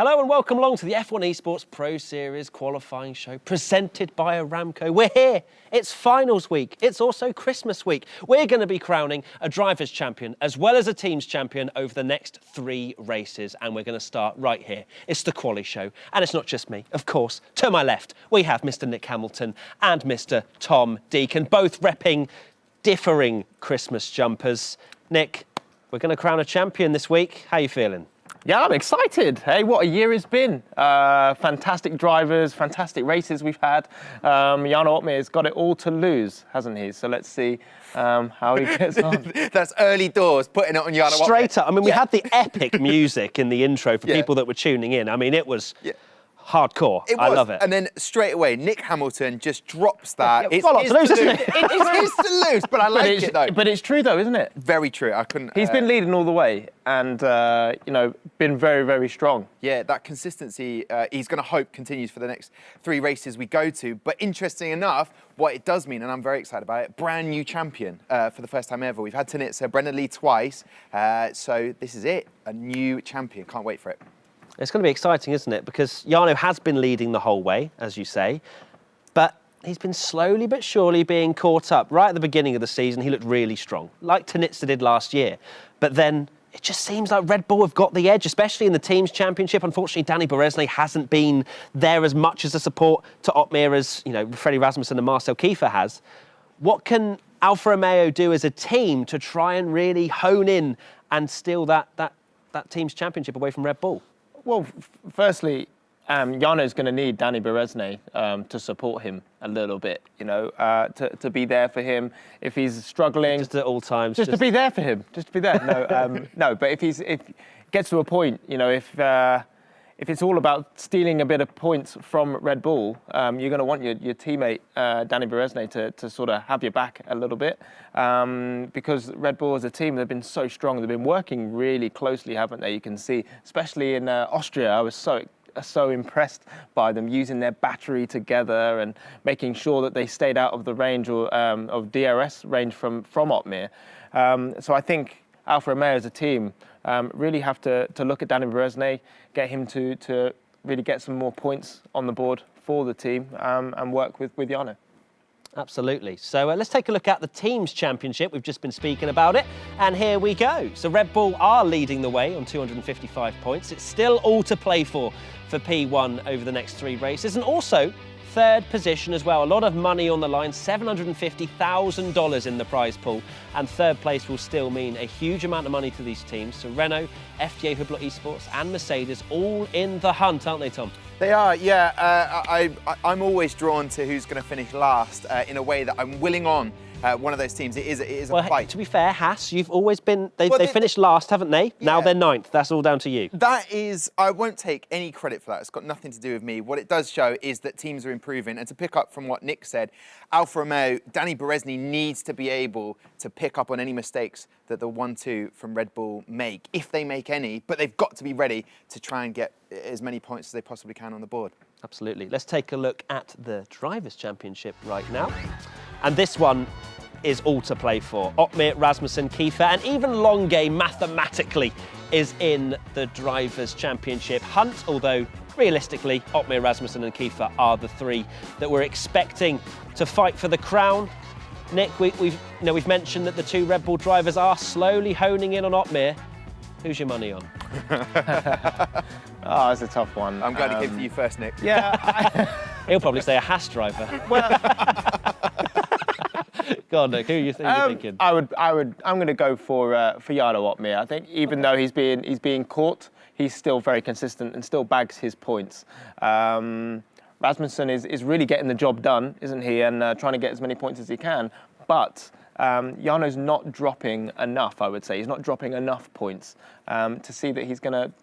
Hello and welcome along to the F1 Esports Pro Series qualifying show presented by Aramco. We're here. It's finals week. It's also Christmas week. We're going to be crowning a driver's champion as well as a team's champion over the next 3 races. And we're going to start right here. It's the quali show. And it's not just me, of course. To my left, we have Mr. Nick Hamilton and Mr. Tom Deacon, both repping differing Christmas jumpers. Nick, we're going to crown a champion this week. How are you feeling? Yeah, I'm excited. Hey, what a year it's been. Fantastic drivers, fantastic races we've had. Jarno Opmeer's got it all to lose, hasn't he? So let's see how he gets on. That's early doors, putting it on Jarno Opmeer. Straight up. I mean, we had the epic music in the intro for people that were tuning in. I mean, it was hardcore. It was. I love it. And then straight away, Nick Hamilton just drops that. It's got a lot to lose, isn't it? It's to lose, but I like it though. But it's true though, isn't it? Very true. I couldn't. He's been leading all the way and, been very, very strong. Yeah, that consistency, he's going to hope continues for the next 3 races we go to. But interesting enough, what it does mean, and I'm very excited about it, brand new champion for the first time ever. We've had Tanitsa, Brendan Lee twice. So this is it, a new champion. Can't wait for it. It's going to be exciting, isn't it? Because Jarno has been leading the whole way, as you say, but he's been slowly but surely being caught up. Right at the beginning of the season, he looked really strong, like Tanitsa did last year. But then it just seems like Red Bull have got the edge, especially in the Teams Championship. Unfortunately, Danny Berezny hasn't been there as much as a support to Opmeer as, Freddie Rasmussen and Marcel Kiefer has. What can Alfa Romeo do as a team to try and really hone in and steal that Teams Championship away from Red Bull? Well, firstly, Jarno's going to need Danny Berezny to support him a little bit, to be there for him if he's struggling. Just at all times. Just to be there for him, just to be there. No, but if it gets to a point, if it's all about stealing a bit of points from Red Bull, you're going to want your teammate, Danny Berezny, to sort of have your back a little bit. Because Red Bull as a team, they've been so strong. They've been working really closely, haven't they? You can see, especially in Austria, I was so impressed by them using their battery together and making sure that they stayed out of the range or of DRS range from Opmeer. So I think Alfa Romeo as a team really have to look at Danny Berezny, get him to really get some more points on the board for the team and work with Jarno. Absolutely. So let's take a look at the Teams Championship. We've just been speaking about it. And here we go. So Red Bull are leading the way on 255 points. It's still all to play for P1 over the next 3 races. And also, 3rd position as well. A lot of money on the line, $750,000 in the prize pool. And 3rd place will still mean a huge amount of money to these teams. So Renault, FDA Hublot Esports and Mercedes all in the hunt, aren't they, Tom? They are, yeah. I'm always drawn to who's going to finish last in a way that I'm willing on one of those teams. It is a fight. To be fair, Haas, you've always been... They finished last, haven't they? Yeah. Now they're 9th. That's all down to you. That is... I won't take any credit for that. It's got nothing to do with me. What it does show is that teams are improving. And to pick up from what Nick said, Alfa Romeo, Danny Berezny needs to be able to pick up on any mistakes that the 1-2 from Red Bull make, if they make any. But they've got to be ready to try and get as many points as they possibly can on the board. Absolutely. Let's take a look at the Drivers' Championship right now. And this one is all to play for. Opmeer, Rasmussen, Kiefer, and even Longue mathematically is in the Drivers' Championship hunt, although realistically, Opmeer, Rasmussen and Kiefer are the 3 that we're expecting to fight for the crown. Nick, we've mentioned that the 2 Red Bull drivers are slowly honing in on Opmeer. Who's your money on? Oh, it's a tough one. I'm going to give it to you first, Nick. Yeah. He'll probably say a Haas driver. Well, go on, Nick. Who are you thinking? I'm going to go for Jarno Opmeer. I think even though he's being caught, he's still very consistent and still bags his points. Rasmussen is really getting the job done, isn't he? And trying to get as many points as he can. But Jarno's not dropping enough, I would say. He's not dropping enough points to see that he's going to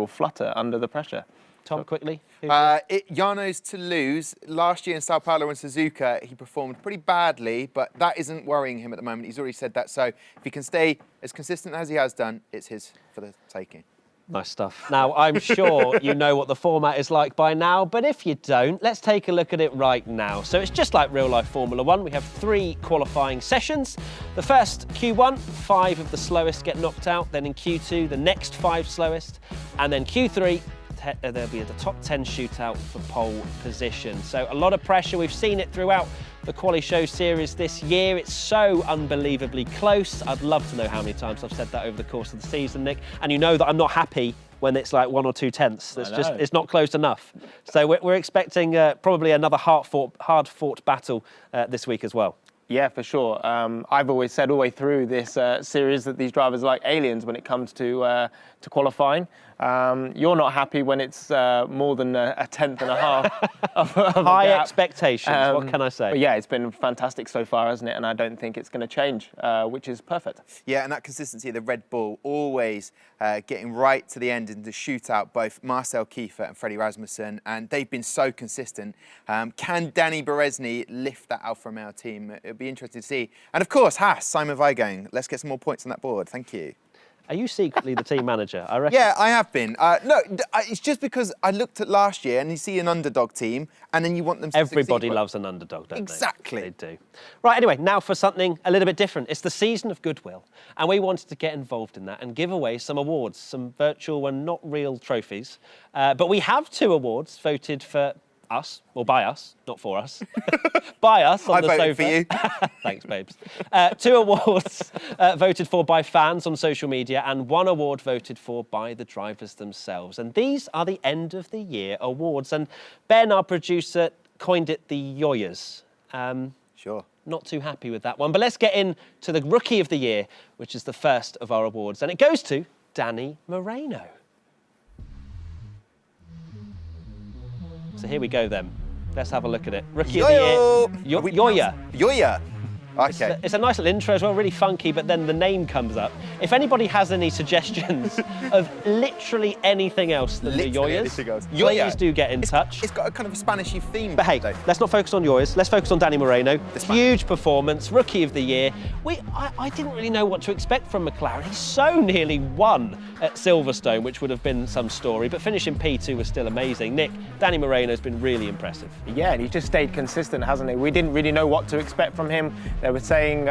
flutter under the pressure. Tom, quickly. Jarno's to lose. Last year in Sao Paulo and Suzuka, he performed pretty badly, but that isn't worrying him at the moment. He's already said that. So if he can stay as consistent as he has done, it's his for the taking. Nice stuff. Now, I'm sure you know what the format is like by now, but if you don't, let's take a look at it right now. So it's just like real-life Formula 1. We have 3 qualifying sessions. The first, Q1, 5 of the slowest get knocked out. Then in Q2, the next 5 slowest. And then Q3, they'll be at the top 10 shootout for pole position. So a lot of pressure. We've seen it throughout the Quali Show series this year. It's so unbelievably close. I'd love to know how many times I've said that over the course of the season, Nick. And you know that I'm not happy when it's like 1 or 2 tenths. It's not close enough. So we're expecting probably another hard-fought battle this week as well. Yeah, for sure. I've always said all the way through this series that these drivers are like aliens when it comes to qualifying. You're not happy when it's more than a tenth and a half of High expectations, what can I say? But yeah, it's been fantastic so far, hasn't it? And I don't think it's going to change, which is perfect. Yeah, and that consistency of the Red Bull, always getting right to the end in the shootout, both Marcel Kiefer and Freddie Rasmussen, and they've been so consistent. Can Danny Berezny lift that Alfa Romeo team? It'll be interesting to see. And of course, Haas, Simon Weigang, let's get some more points on that board. Thank you. Are you secretly the team manager? I reckon. Yeah, I have been. No, it's just because I looked at last year and you see an underdog team and then you want them to Everybody succeed. loves an underdog, don't Exactly. they? They do. Right, anyway, now for something a little bit different. It's the season of goodwill. And we wanted to get involved in that and give away some awards, some virtual and not real trophies. But we have 2 awards voted for us, or by us, not for us, by us on the sofa. I voted for you. Thanks, babes. 2 awards voted for by fans on social media and 1 award voted for by the drivers themselves. And these are the end of the year awards. And Ben, our producer, coined it the Yoyas. Sure. Not too happy with that one. But let's get into the Rookie of the Year, which is the first of our awards. And it goes to Danny Moreno. So here we go then. Let's have a look at it. Rookie of the Year. Yoya. Yoya. Okay. It's a nice little intro as well, really funky, but then the name comes up. If anybody has any suggestions of literally anything else than the Yoyas, please do get in touch. It's got a kind of a Spanishy theme. But hey, let's not focus on Yoyas. Let's focus on Danny Moreno. Huge performance, Rookie of the Year. I didn't really know what to expect from McLaren. He so nearly won at Silverstone, which would have been some story, but finishing P2 was still amazing. Nick, Danny Moreno's been really impressive. Yeah, and he's just stayed consistent, hasn't he? We didn't really know what to expect from him. They were saying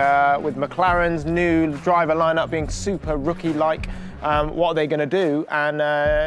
with McLaren's new driver lineup being super rookie-like, what are they going to do? And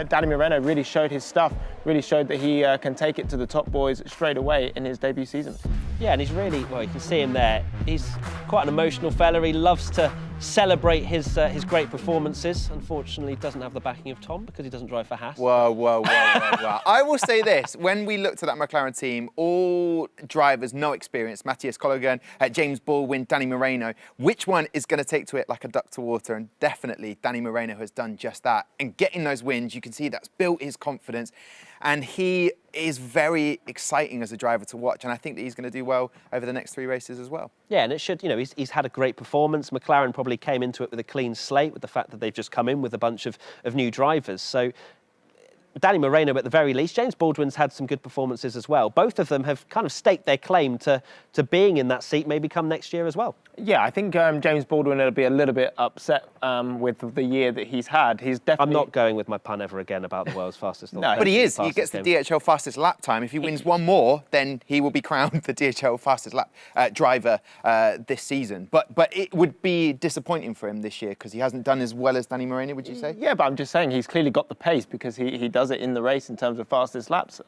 Danny Moreno really showed his stuff, really showed that he can take it to the top boys straight away in his debut season. Yeah, and he's really, well, you can see him there. He's quite an emotional fella. He loves to celebrate his great performances. Unfortunately, he doesn't have the backing of Tom because he doesn't drive for Haas. Whoa. I will say this. When we looked at that McLaren team, all drivers, no experience. Matthias Colligan, James Baldwin, Danny Moreno. Which one is going to take to it like a duck to water? And definitely Danny Moreno has done just that. And getting those wins, you can see that's built his confidence. And he is very exciting as a driver to watch. And I think that he's going to do well over the next 3 races as well. Yeah, and it should, you know, he's had a great performance. McLaren probably came into it with a clean slate with the fact that they've just come in with a bunch of new drivers. So Danny Moreno at the very least. James Baldwin's had some good performances as well. Both of them have kind of staked their claim to being in that seat maybe come next year as well. Yeah, I think James Baldwin will be a little bit upset with the year that he's had. He's definitely... I'm not going with my pun ever again about the world's fastest lap. No, but he is. He gets the DHL fastest lap time. If he wins one more, then he will be crowned the DHL fastest lap driver this season. But it would be disappointing for him this year because he hasn't done as well as Danny Moreno, would you say? Yeah, but I'm just saying he's clearly got the pace because he does it in the race in terms of fastest laps.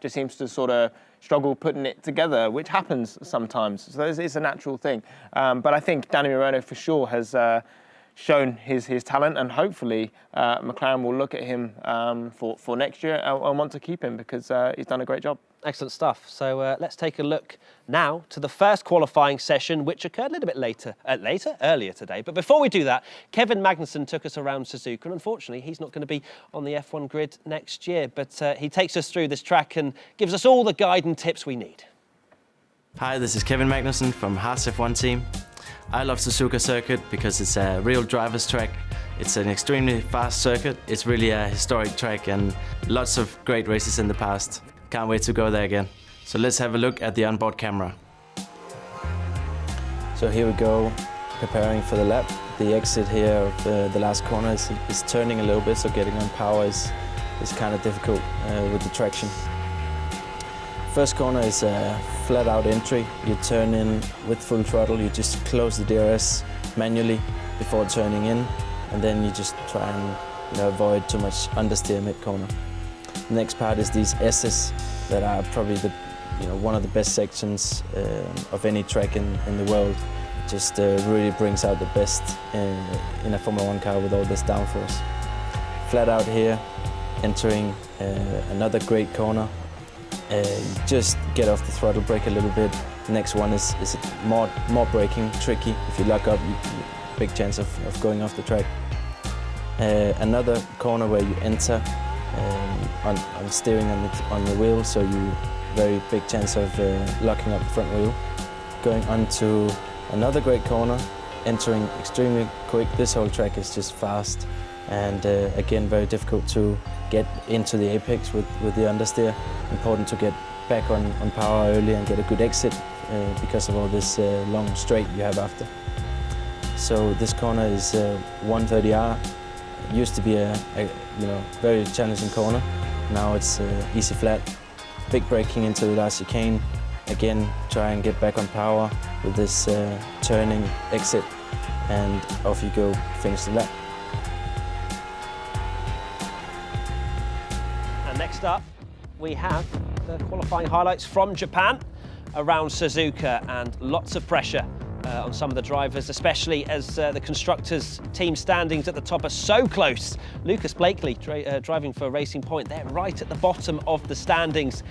Just seems to sort of struggle putting it together, which happens sometimes. So it's a natural thing. But I think Danny Moreno for sure has shown his talent, and hopefully McLaren will look at him for next year and want to keep him because he's done a great job. Excellent stuff. So let's take a look now to the first qualifying session, which occurred a little bit earlier today. But before we do that, Kevin Magnussen took us around Suzuka, and unfortunately, he's not going to be on the F1 grid next year. But he takes us through this track and gives us all the guide and tips we need. Hi, this is Kevin Magnussen from Haas F1 team. I love Suzuka circuit because it's a real driver's track. It's an extremely fast circuit. It's really a historic track and lots of great races in the past. Can't wait to go there again. So let's have a look at the onboard camera. So here we go, preparing for the lap. The exit here of the last corner is turning a little bit, so getting on power is kind of difficult with the traction. First corner is a flat out entry. You turn in with full throttle, you just close the DRS manually before turning in, and then you just try and avoid too much understeer mid corner. The next part is these S's that are probably one of the best sections of any track in the world. Just really brings out the best in a Formula 1 car with all this downforce. Flat out here, entering another great corner. Just get off the throttle brake a little bit. Next one is more braking, tricky. If you lock up, big chance of going off the track. Another corner where you enter on steering on the wheel, so you very big chance of locking up the front wheel. Going on to another great corner, entering extremely quick. This whole track is just fast, and again very difficult to get into the apex with the understeer. Important to get back on power early and get a good exit because of all this long straight you have after. So this corner is 130R. It used to be a very challenging corner. Now it's easy flat. Big braking into the last chicane. Again, try and get back on power with this turning exit, and off you go, finish the lap. And next up, we have the qualifying highlights from Japan around Suzuka, and lots of pressure on some of the drivers, especially as the constructors' team standings at the top are so close. Lucas Blakely driving for Racing Point, they're right at the bottom of the standings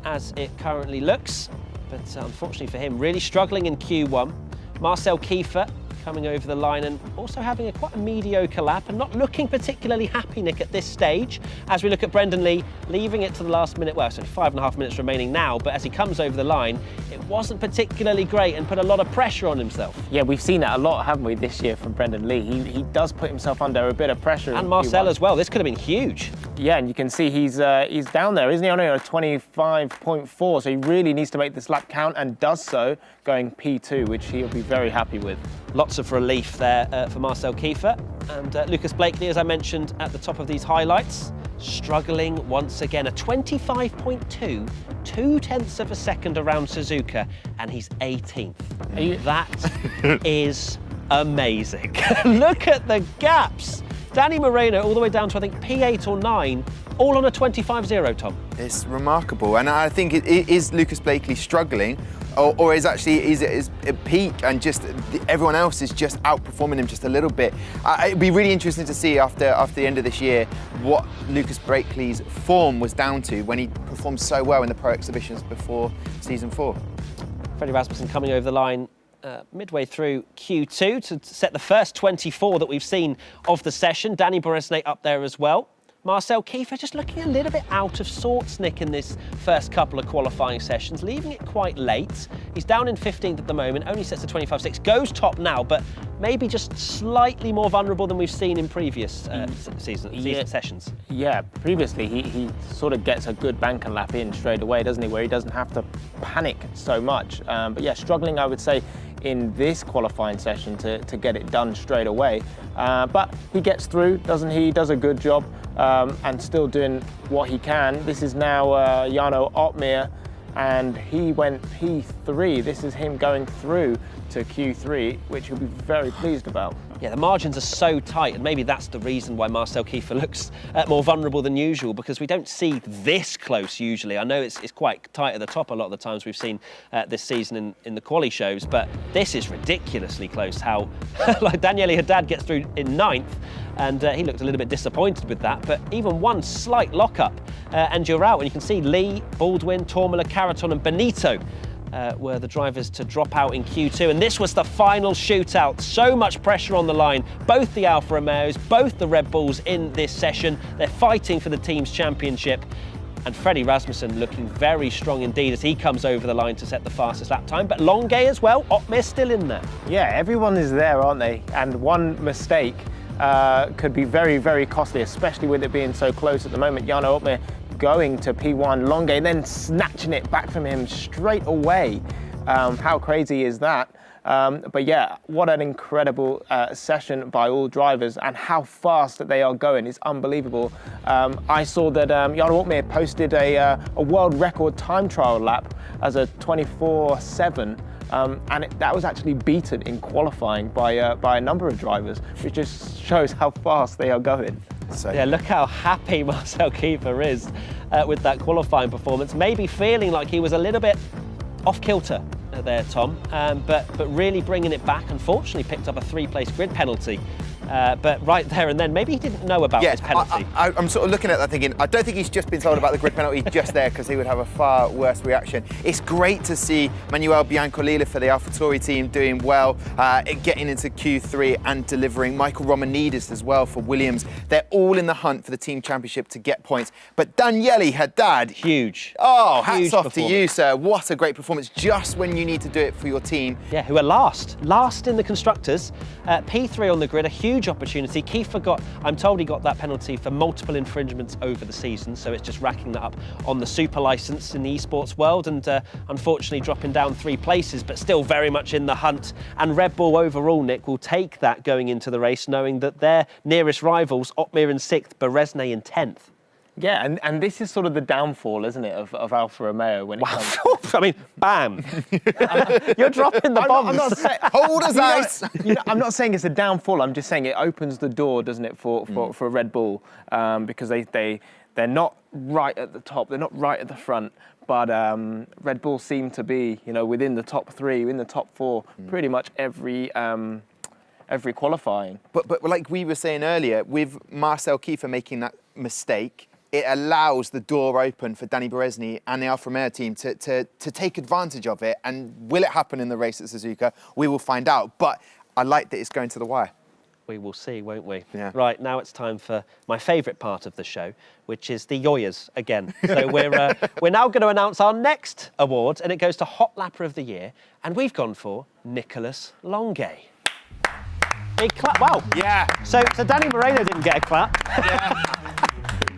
as it currently looks. But unfortunately for him, really struggling in Q1. Marcel Kiefer coming over the line and also having quite a mediocre lap and not looking particularly happy, Nick, at this stage. As we look at Brendan Lee, leaving it to the last minute, well, it's only 5.5 minutes remaining now, but as he comes over the line, it wasn't particularly great and put a lot of pressure on himself. Yeah, we've seen that a lot, haven't we, this year from Brendan Lee. He does put himself under a bit of pressure. And Marcel as well. This could have been huge. Yeah, and you can see he's down there, isn't he? Only on a 25.4, so he really needs to make this lap count, and does so, going P2, which he'll be very happy with. Lots of relief there for Marcel Kiefer. And Lucas Blakely, as I mentioned at the top of these highlights, struggling once again. A 25.2, 0.2 of a second around Suzuka, and he's 18th. That is amazing. Look at the gaps. Danny Moreno all the way down to, I think, P8 or 9, all on a 25.0, Tom. It's remarkable, and I think it is Lucas Blakely struggling, or is at peak, and just everyone else is just outperforming him just a little bit. It'd be really interesting to see after the end of this year what Lucas Blakely's form was down to when he performed so well in the pro exhibitions before season 4. Freddie Rasmussen coming over the line midway through Q2 to set the first 24 that we've seen of the session. Danny Boresnay up there as well. Marcel Kiefer just looking a little bit out of sorts, Nick, in this first couple of qualifying sessions, leaving it quite late. He's down in 15th at the moment, only sets a 25.6, goes top now, but maybe just slightly more vulnerable than we've seen in previous season sessions. Yeah, previously he sort of gets a good bank and lap in straight away, doesn't he, where he doesn't have to panic so much. But yeah, struggling, I would say, in this qualifying session to get it done straight away. But he gets through, doesn't he? He does a good job and still doing what he can. This is now Jarno Opmeer, and he went P3. This is him going through to Q3, which he'll be very pleased about. Yeah, the margins are so tight, and maybe that's the reason why Marcel Kiefer looks more vulnerable than usual, because we don't see this close usually. I know it's quite tight at the top a lot of the times we've seen this season in the quali shows, but this is ridiculously close. How like Daniele Haddad gets through in 9th, and he looked a little bit disappointed with that, but even one slight lockup and you're out. And you can see Lee, Baldwin, Tormula, Caraton and Benito were the drivers to drop out in Q2, and this was the final shootout. So much pressure on the line. Both the Alfa Romeos, both the Red Bulls in this session. They're fighting for the team's championship, and Freddie Rasmussen looking very strong indeed as he comes over the line to set the fastest lap time. But Longuet as well, Opmeer still in there. Yeah, everyone is there, aren't they? And one mistake could be very, very costly, especially with it being so close at the moment. Jarno Opmeer going to P1, Longuet then snatching it back from him straight away. How crazy is that? But yeah, what an incredible session by all drivers, and how fast that they are going is unbelievable. I saw that Jarno Opmeer posted a world record time trial lap as a 24/7. And that was actually beaten in qualifying by a number of drivers, which just shows how fast they are going. So Yeah, look how happy Marcel Kiefer is with that qualifying performance. Maybe feeling like he was a little bit off kilter there, Tom, but really bringing it back. Unfortunately, picked up a 3-place grid penalty. But right there and then, maybe he didn't know about this penalty. I'm sort of looking at that thinking, I don't think he's just been told about the grid penalty just there, because he would have a far worse reaction. It's great to see Manuel Biancolila for the AlphaTauri team doing well, getting into Q3 and delivering. Michael Romanidis as well for Williams. They're all in the hunt for the team championship to get points. But Daniele Haddad, Huge. Oh, hats Huge off to you, sir. What a great performance, just when you need to do it for your team. Yeah, who are last in the constructors. P3 on the grid, a huge opportunity. Kiefer I'm told he got that penalty for multiple infringements over the season, so it's just racking that up on the super license in the esports world, and unfortunately dropping down 3 places, but still very much in the hunt. And Red Bull overall, Nick, will take that going into the race, knowing that their nearest rivals, Otmir in 6th, Beresne in 10th. Yeah, and this is sort of the downfall, isn't it, of Alfa Romeo when it comes. I mean, bam! You're dropping the bombs. I'm not saying, Hold us ice. I'm not saying it's a downfall. I'm just saying it opens the door, doesn't it, for Red Bull, because they're not right at the top, they're not right at the front, but Red Bull seem to be, within the top 3, in the top 4, pretty much every qualifying. But like we were saying earlier, with Marcel Kiefer making that mistake, it allows the door open for Danny Beresny and the Alfa Romeo team to take advantage of it. And will it happen in the race at Suzuka? We will find out. But I like that it's going to the wire. We will see, won't we? Yeah. Right, now it's time for my favourite part of the show, which is the Yoyas again. So we're now going to announce our next award, and it goes to Hot Lapper of the Year, and we've gone for Nicholas Longuet. Big clap! Wow. Yeah. So Danny Moreno didn't get a clap. Yeah.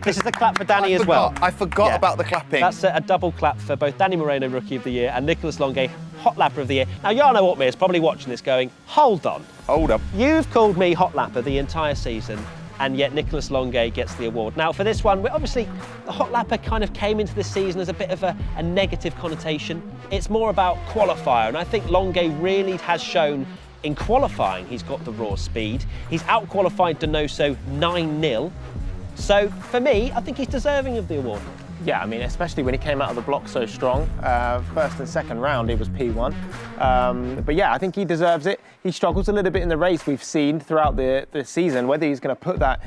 This is the clap for Danny as well. I forgot Yeah. about the clapping. That's a double clap for both Danny Moreno, Rookie of the Year, and Nicholas Longuet, Hot Lapper of the Year. Now, Jarno Otmir is probably watching this going, hold on. Hold up. You've called me Hot Lapper the entire season, and yet Nicholas Longuet gets the award. Now, for this one, obviously, the Hot Lapper kind of came into this season as a bit of a negative connotation. It's more about qualifier, and I think Longuet really has shown in qualifying he's got the raw speed. He's out-qualified Donoso 9-0. So, for me, I think he's deserving of the award. Yeah, I mean, especially when he came out of the block so strong. First and second round, he was P1. But yeah, I think he deserves it. He struggles a little bit in the race, we've seen throughout the season. Whether he's going to put that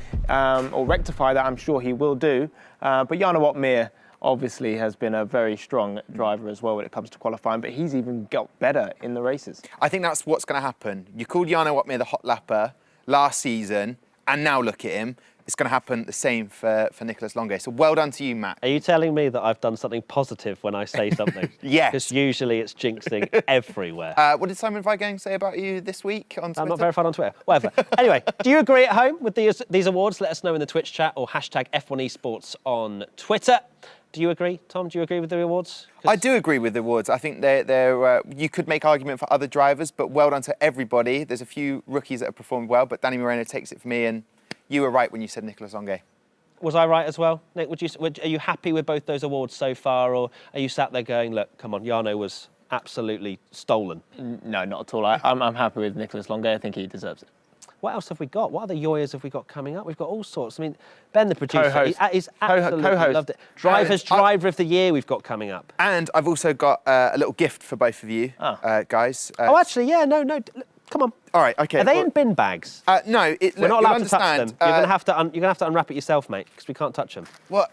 or rectify that, I'm sure he will do. But Jarno Otmir obviously has been a very strong driver as well when it comes to qualifying, but he's even got better in the races. I think that's what's going to happen. You called Jarno Otmir the Hot Lapper last season, and now look at him. It's going to happen the same for Nicholas Longuet. So well done to you, Matt. Are you telling me that I've done something positive when I say something? Yes. Because usually it's jinxing everywhere. What did Simon Weigang say about you this week on Twitter? I'm not verified on Twitter. Whatever. Anyway, do you agree at home with these awards? Let us know in the Twitch chat or hashtag F1 Esports on Twitter. Do you agree, Tom? Do you agree with the awards? I do agree with the awards. I think they're you could make argument for other drivers, but well done to everybody. There's a few rookies that have performed well, but Danny Moreno takes it for me, and you were right when you said Nicholas Longuet. Was I right as well? Nick, are you happy with both those awards so far, or are you sat there going, look, come on, Jarno was absolutely stolen? No, not at all. I'm happy with Nicholas Longuet. I think he deserves it. What else have we got? What other Yoyas have we got coming up? We've got all sorts. I mean, Ben, the producer, Co-host. he's absolutely Co-host. loved it. Driver of the Year we've got coming up. And I've also got a little gift for both of you, guys. Oh, actually, yeah, no, come on. All right, okay. Are they in bin bags? No, We're not allowed to touch them. understand. You're going to have to unwrap it yourself, mate, because we can't touch them. What?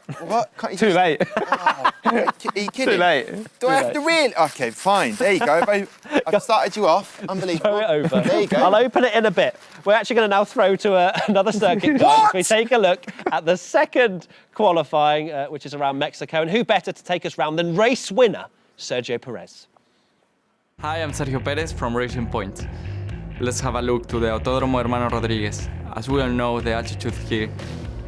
Can't you Too just... late. Oh, are you kidding? Too late. Do I have to really? Okay, fine. There you go. I've started you off. Unbelievable. Throw it over. There you go. I'll open it in a bit. We're actually going to now throw to another circuit. Guys. We take a look at the second qualifying, which is around Mexico. And who better to take us round than race winner, Sergio Perez. Hi, I'm Sergio Perez from Racing Point. Let's have a look to the Autodromo Hermanos Rodriguez. As we all know, the altitude here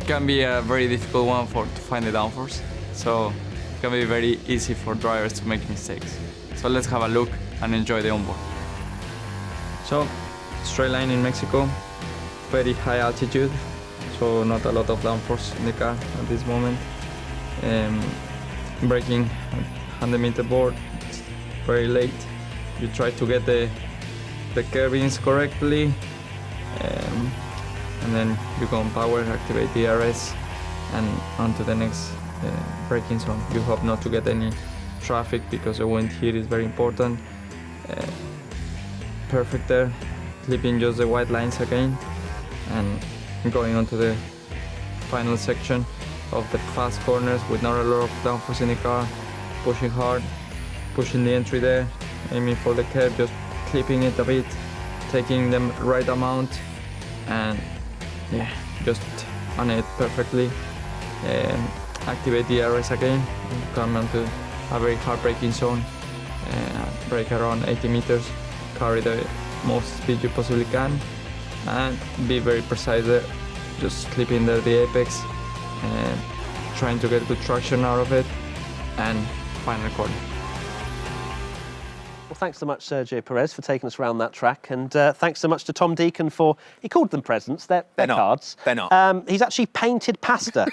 can be a very difficult one to find the downforce. So it can be very easy for drivers to make mistakes. So let's have a look and enjoy the onboard. So, straight line in Mexico, very high altitude, so not a lot of downforce in the car at this moment. Braking 100-meter board, it's very late. You try to get the curvings correctly, and then you go on power, activate DRS, and onto the next braking zone. You hope not to get any traffic because the wind here is very important. Perfect there, clipping just the white lines again, and going on to the final section of the fast corners with not a lot of downforce in the car, pushing hard, pushing the entry there, aiming for the curb, just clipping it a bit, taking the right amount, and yeah, just on it perfectly. Activate DRS again, and come onto a very hard braking zone, brake around 80 meters, carry the most speed you possibly can, and be very precise there, just clipping there the apex, and trying to get good traction out of it, and final corner. Well, thanks so much, Sergio Perez, for taking us around that track, and thanks so much to Tom Deacon for, he called them presents, they're not. cards. They're not. He's actually painted pasta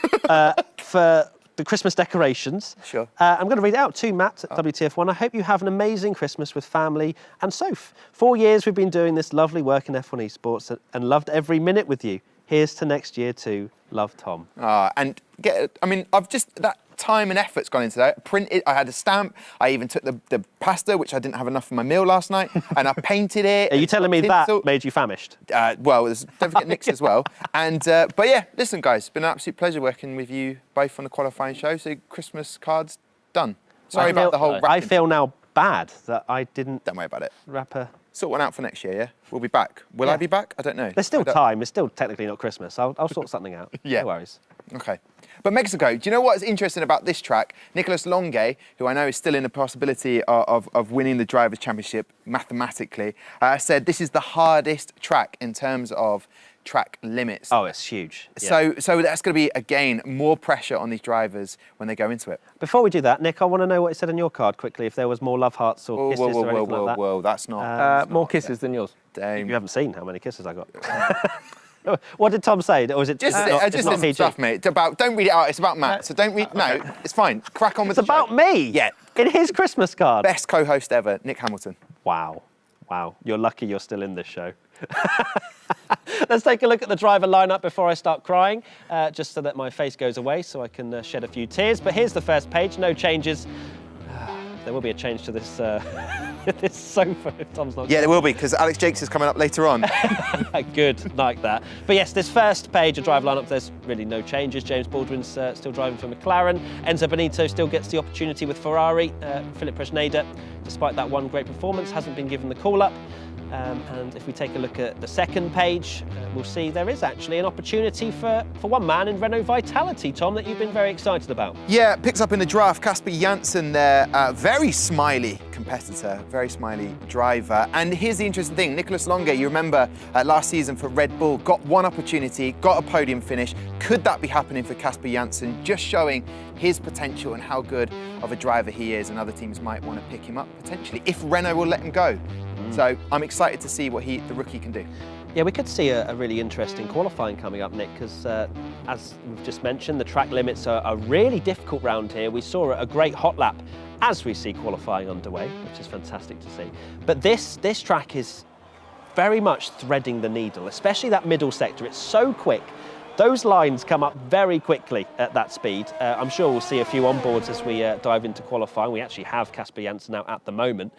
for the Christmas decorations. Sure. I'm going to read it out to Matt at WTF1. I hope you have an amazing Christmas with family and Soph. 4 years we've been doing this lovely work in F1 Esports and loved every minute with you. Here's to next year too. Love, Tom. I've just, that time and effort's gone into that. Printed, I had a stamp. I even took the pasta, which I didn't have enough for my meal last night, and I painted it. Are you telling me that made you famished? Well, don't forget Nick's as well. And but yeah, listen, guys, it's been an absolute pleasure working with you both on the qualifying show. So Christmas cards done. Sorry about the whole. I feel now bad that I didn't. Don't worry about it. Wrap a. Sort one out for next year, yeah? We'll be back. Will I be back? I don't know. There's still time. It's still technically not Christmas. I'll sort something out. Yeah. No worries. Okay. But Mexico, do you know what's interesting about this track? Nicolas Longue, who I know is still in the possibility of winning the Drivers' Championship mathematically, said this is the hardest track in terms of track limits. Oh, it's huge. Yeah. So that's going to be, again, more pressure on these drivers when they go into it. Before we do that, Nick, I want to know what it said on your card quickly, if there was more love hearts or kisses or anything like that. Whoa, that's not... More kisses than yours. Damn. You haven't seen how many kisses I got. What did Tom say? Or was it just not some stuff, mate. It's about, don't read it out. It's about Matt. So don't read. No, it's fine. Crack on with It's about me. Yeah. In his Christmas card. Best co-host ever, Nick Hamilton. Wow. You're lucky you're still in this show. Let's take a look at the driver lineup before I start crying, just so that my face goes away, so I can shed a few tears. But here's the first page. No changes. There will be a change to this this sofa if Tom's not. Yeah, there will be, because Alex Jakes is coming up later on. Good, like that. But yes, this first page of driver lineup, there's really no changes. James Baldwin's still driving for McLaren. Enzo Benito still gets the opportunity with Ferrari. Philip Presneda, despite that one great performance, hasn't been given the call-up. And if we take a look at the second page, we'll see there is actually an opportunity for one man in Renault Vitality, Tom, that you've been very excited about. Yeah, picks up in the draft Casper Janssen there, very smiley competitor, very smiley driver. And here's the interesting thing, Nicolas Longue, you remember last season for Red Bull, got one opportunity, got a podium finish. Could that be happening for Casper Janssen? Just showing his potential and how good of a driver he is, and other teams might want to pick him up potentially, if Renault will let him go. So I'm excited to see what the rookie can do. Yeah, we could see a really interesting qualifying coming up, Nick, because as we've just mentioned, the track limits are really difficult round here. We saw a great hot lap as we see qualifying underway, which is fantastic to see. But this track is very much threading the needle, especially that middle sector. It's so quick. Those lines come up very quickly at that speed. I'm sure we'll see a few onboards as we dive into qualifying. We actually have Casper Janssen out at the moment.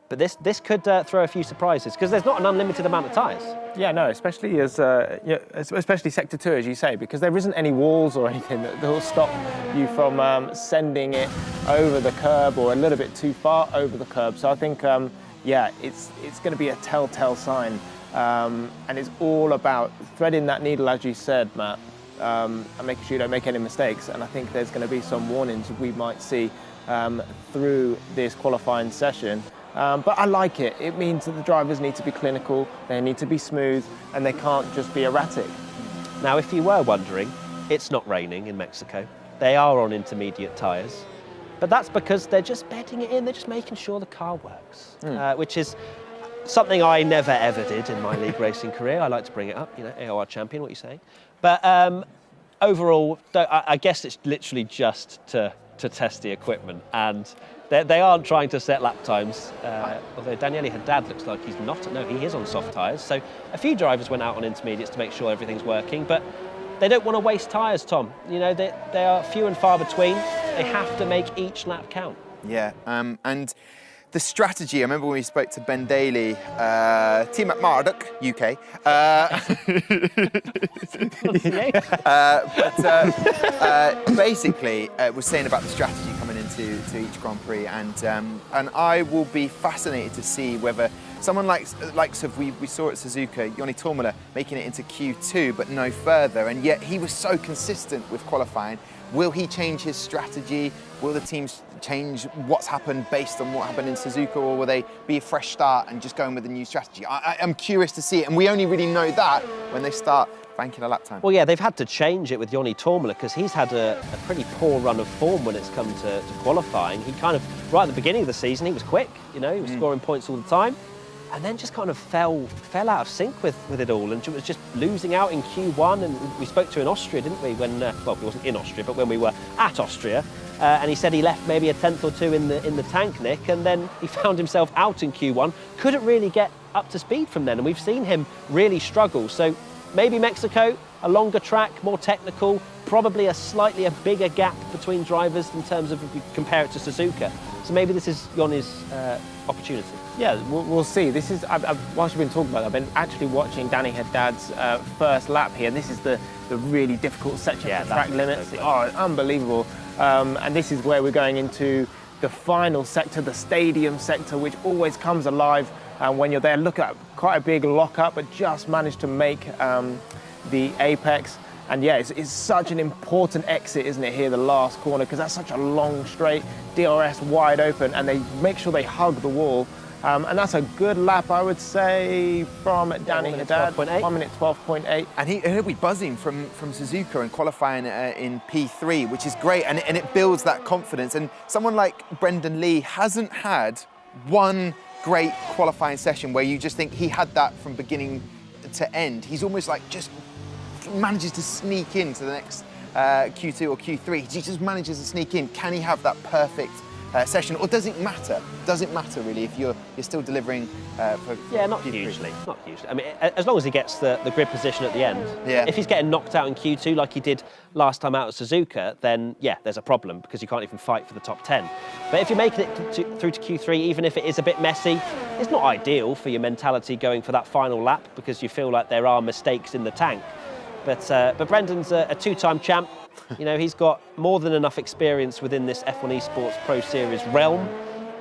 But this could throw a few surprises, because there's not an unlimited amount of tyres. Yeah, no, especially especially Sector 2, as you say, because there isn't any walls or anything that will stop you from sending it over the curb or a little bit too far over the curb. So I think, yeah, it's going to be a telltale sign. And it's all about threading that needle, as you said, Matt, and making sure you don't make any mistakes. And I think there's going to be some warnings we might see through this qualifying session. But I like it. It means that the drivers need to be clinical, they need to be smooth, and they can't just be erratic. Now, if you were wondering, it's not raining in Mexico. They are on intermediate tyres. But that's because they're just bedding it in, they're just making sure the car works, which is something I never ever did in my league racing career. I like to bring it up, you know, AOR champion, what are you saying? But overall, I guess it's literally just to to test the equipment, and they aren't trying to set lap times, although Daniele Haddad looks like he's not. No, he is on soft tyres. So a few drivers went out on intermediates to make sure everything's working, but they don't want to waste tyres, Tom. You know, they are few and far between. They have to make each lap count. Yeah, and the strategy, I remember when we spoke to Ben Daly, team at Marduk, UK, basically was saying about the strategy coming into each Grand Prix, and I will be fascinated to see whether someone likes of we saw at Suzuka, Joni Tormula making it into Q2 but no further, and yet he was so consistent with qualifying. Will he change his strategy? Will the teams change what's happened based on what happened in Suzuka, or will they be a fresh start and just going with a new strategy? I'm curious to see it, and we only really know that when they start banking a lap time. Well, yeah, they've had to change it with Joni Tormula because he's had a pretty poor run of form when it's come to qualifying. He kind of, right at the beginning of the season, he was quick, you know, he was scoring points all the time, and then just kind of fell out of sync with it all, and was just losing out in Q1. And we spoke to in Austria, didn't we? When well, he wasn't in Austria, but when we were at Austria, and he said he left maybe a tenth or two in the tank, Nick, and then he found himself out in Q1. Couldn't really get up to speed from then, and we've seen him really struggle. So maybe Mexico, a longer track, more technical, probably a bigger gap between drivers in terms of if you compare it to Suzuka. So maybe this is Joni's opportunity. Yeah, we'll see. This is, whilst you've been talking about it, I've been actually watching Danny Haddad's first lap here. This is the really difficult section of the track limits. Oh, unbelievable. And this is where we're going into the final sector, the stadium sector, which always comes alive when you're there. Look at quite a big lock-up, but just managed to make the apex. And yeah, it's such an important exit, isn't it, here, the last corner, because that's such a long straight, DRS wide open, and they make sure they hug the wall. And that's a good lap, I would say, from Danny Haddad. 1 minute 12.8. And he'll be buzzing from Suzuka and qualifying in P3, which is great, and it builds that confidence. And someone like Brendan Lee hasn't had one great qualifying session where you just think he had that from beginning to end. He's almost like just manages to sneak into the next Q2 or Q3. He just manages to sneak in. Can he have that perfect session, or does it matter? Does it matter really if you're still delivering for not Q3? hugely. Not hugely. I mean, as long as he gets the grid position at the end. Yeah. If he's getting knocked out in Q2 like he did last time out at Suzuka, then yeah, there's a problem because you can't even fight for the top 10. But if you're making it through to Q3, even if it is a bit messy, it's not ideal for your mentality going for that final lap because you feel like there are mistakes in the tank. But Brendan's a two-time champ. You know, he's got more than enough experience within this F1 Esports Pro Series realm,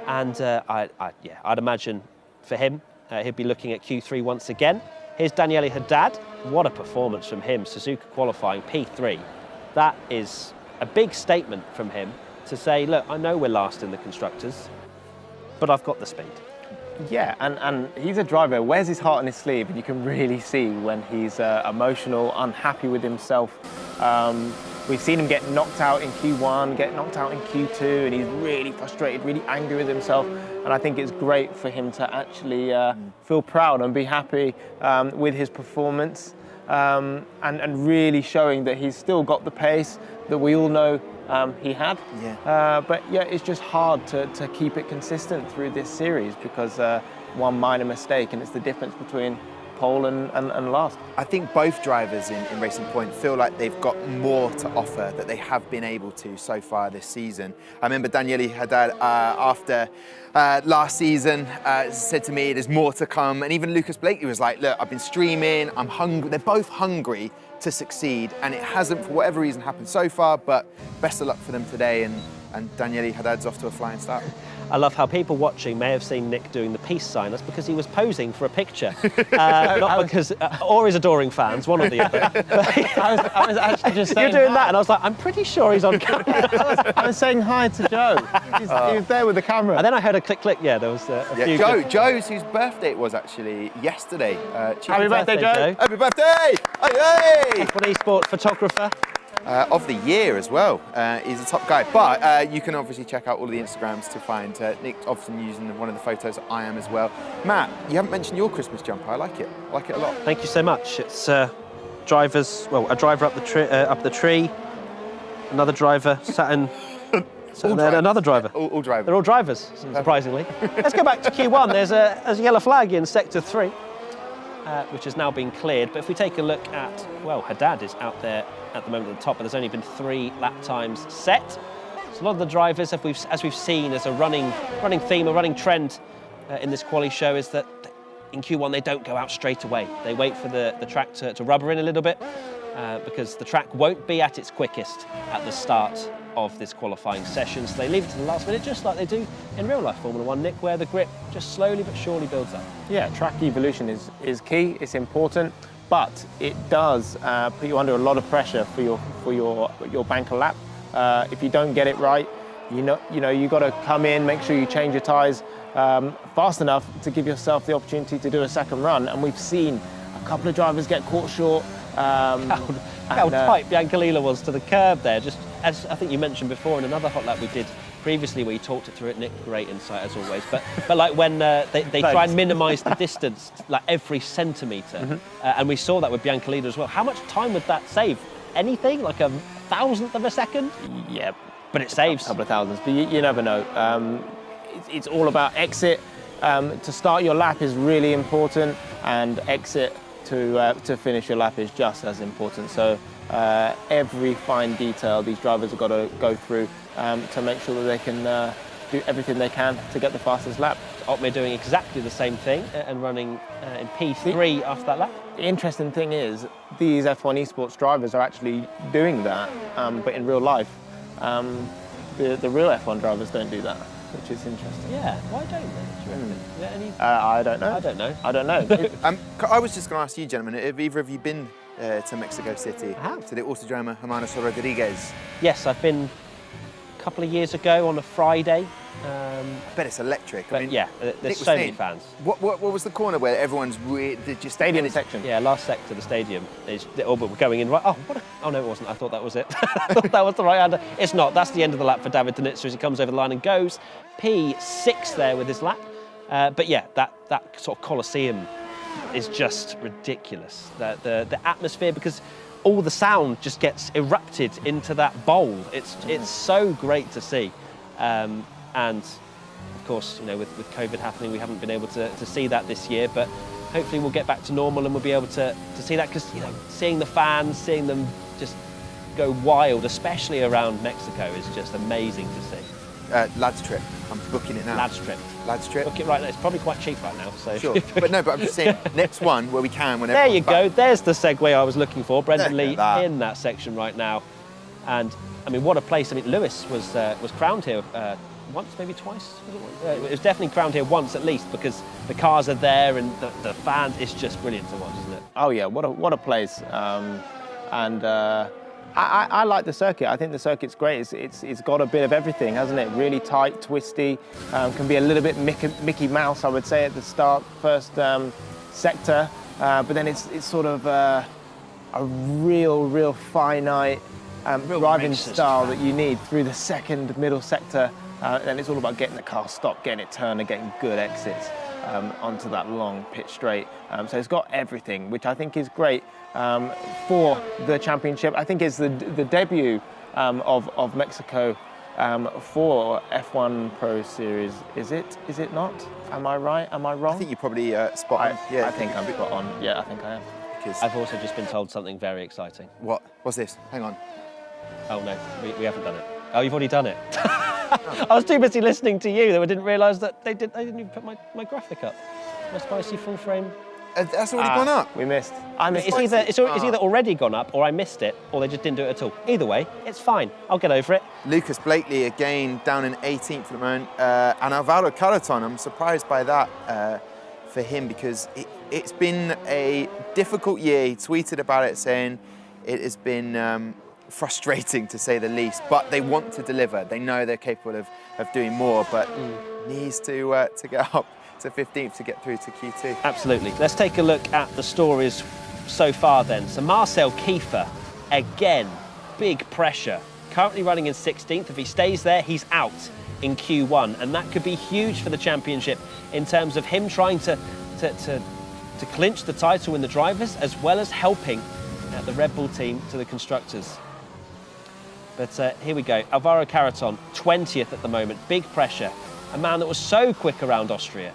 and I'd imagine for him, he'll be looking at Q3 once again. Here's Daniele Haddad. What a performance from him, Suzuka qualifying P3. That is a big statement from him to say, look, I know we're last in the Constructors, but I've got the speed. Yeah, and he's a driver, wears his heart on his sleeve, and you can really see when he's emotional, unhappy with himself. We've seen him get knocked out in Q1, get knocked out in Q2, and he's really frustrated, really angry with himself. And I think it's great for him to actually feel proud and be happy with his performance, and really showing that he's still got the pace that we all know he had. Yeah. But yeah, it's just hard to keep it consistent through this series because one minor mistake, and it's the difference between pole and last. I think both drivers in Racing Point feel like they've got more to offer that they have been able to so far this season. I remember Daniele Haddad after last season said to me, there's more to come. And even Lucas Blakely was like, look, I've been streaming, I'm hungry. They're both hungry to succeed, and it hasn't, for whatever reason, happened so far, but best of luck for them today, and Daniele Haddad's off to a flying start. I love how people watching may have seen Nick doing the peace sign. That's because he was posing for a picture, not because, or his adoring fans, one or the other. I was actually just saying You're doing hi. that, and I was like, I'm pretty sure he's on camera. I was saying hi to Joe. He was there with the camera. And then I heard a click, click. Yeah, there was a few. Joe's whose birthday it was actually yesterday. Happy birthday, Joe. Happy birthday! Hey! F1 Esports photographer. Of the year as well. He's a top guy. But you can obviously check out all of the Instagrams to find Nick often using one of the photos. I am as well. Matt, you haven't mentioned your Christmas jumper. I like it. I like it a lot. Thank you so much. It's a driver up the tree, another driver sat in So then another driver. All drivers. They're all drivers, surprisingly. Let's go back to Q1. There's a yellow flag in Sector 3, which has now been cleared. But if we take a look at, well, Haddad is out there at the moment at the top, but there's only been 3 lap times set. So a lot of the drivers, as we've seen as a running theme, a running trend in this quali show, is that in Q1 they don't go out straight away. They wait for the track to rubber in a little bit, because the track won't be at its quickest at the start of this qualifying session. So they leave it to the last minute, just like they do in real life Formula 1, Nick, where the grip just slowly but surely builds up. Yeah, track evolution is key, it's important, but it does put you under a lot of pressure for your banker lap. If you don't get it right, you know you've got to come in, make sure you change your tyres fast enough to give yourself the opportunity to do a second run. And we've seen a couple of drivers get caught short. How tight Biancalila was to the curb there, just as I think you mentioned before in another hot lap we did previously where you talked it through it, Nick, great insight as always, but like when they try and minimise the distance, like every centimetre, and we saw that with Biancalila as well. How much time would that save? Anything, like a thousandth of a second? Yeah, but it saves. A couple of thousands, but you never know. It's all about exit. To start your lap is really important, and exit to finish your lap is just as important. So every fine detail these drivers have got to go through to make sure that they can do everything they can to get the fastest lap. Otmar doing exactly the same thing and running in P3 after that lap. The interesting thing is these F1 Esports drivers are actually doing that, but in real life. The real F1 drivers don't do that, which is interesting. Yeah, why don't they? Do you reckon? Is there any... I don't know. I don't know. I was just going to ask you, gentlemen, have either of you been to Mexico City? I have. To the Autodromo Hermanos Rodriguez? Yes, I've been a couple of years ago on a Friday. I bet it's electric. But yeah, there's so many fans. What was the corner where everyone's just Stadium section? Yeah, last sector of the stadium. But we're going in right. Oh no, it wasn't. I thought that was it. I thought that was the right-hander. It's not. That's the end of the lap for David Denitzer as he comes over the line and goes P6 there with his lap. But yeah, that sort of Colosseum is just ridiculous. The atmosphere, because all the sound just gets erupted into that bowl. It's so great to see. And of course, with COVID happening, we haven't been able to see that this year, but hopefully we'll get back to normal and we'll be able to see that, because seeing the fans, seeing them just go wild, especially around Mexico, is just amazing to see. Lads trip. I'm booking it now. Lads trip. Book it right now. It's probably quite cheap right now. So sure. But I'm just saying, next one where we can. There you go. There's the segue I was looking for. Brendan Lee in that section right now, and I mean, what a place. I mean, Lewis was crowned here once, maybe twice. It was definitely crowned here once at least, because the cars are there and the fans. It's just brilliant to watch, isn't it? Oh yeah, what a place. I like the circuit. I think the circuit's great. It's got a bit of everything, hasn't it? Really tight, twisty. Can be a little bit Mickey Mouse, I would say, at the start, first sector. But then it's sort of a real finite driving style that you need through the second middle sector. And it's all about getting the car stopped, getting it turned, and getting good exits onto that long pit straight. So it's got everything, which I think is great for the championship. I think it's the debut of Mexico for F1 Pro Series. Is it not? Am I right? Am I wrong? I think you're probably spot on. Yeah, I think I'm spot on. Yeah, I think I am. Because I've also just been told something very exciting. What? What's this? Hang on. Oh no, we haven't done it. Oh, you've already done it. I was too busy listening to you that I didn't realise that they didn't even put my graphic up. My spicy full frame. That's already gone up. We missed. I missed. It's either already gone up, or I missed it, or they just didn't do it at all. Either way, it's fine. I'll get over it. Lucas Blakely again down in 18th at the moment, and Alvaro Carleton. I'm surprised by that for him, because it's been a difficult year. He tweeted about it saying it has been frustrating, to say the least, but they want to deliver. They know they're capable of doing more, but needs to get up to 15th to get through to Q2. Absolutely. Let's take a look at the stories so far then. So Marcel Kiefer, again, big pressure. Currently running in 16th. If he stays there, he's out in Q1, and that could be huge for the championship in terms of him trying to clinch the title in the drivers, as well as helping the Red Bull team to the constructors. But here we go. Alvaro Carreton, 20th at the moment. Big pressure. A man that was so quick around Austria.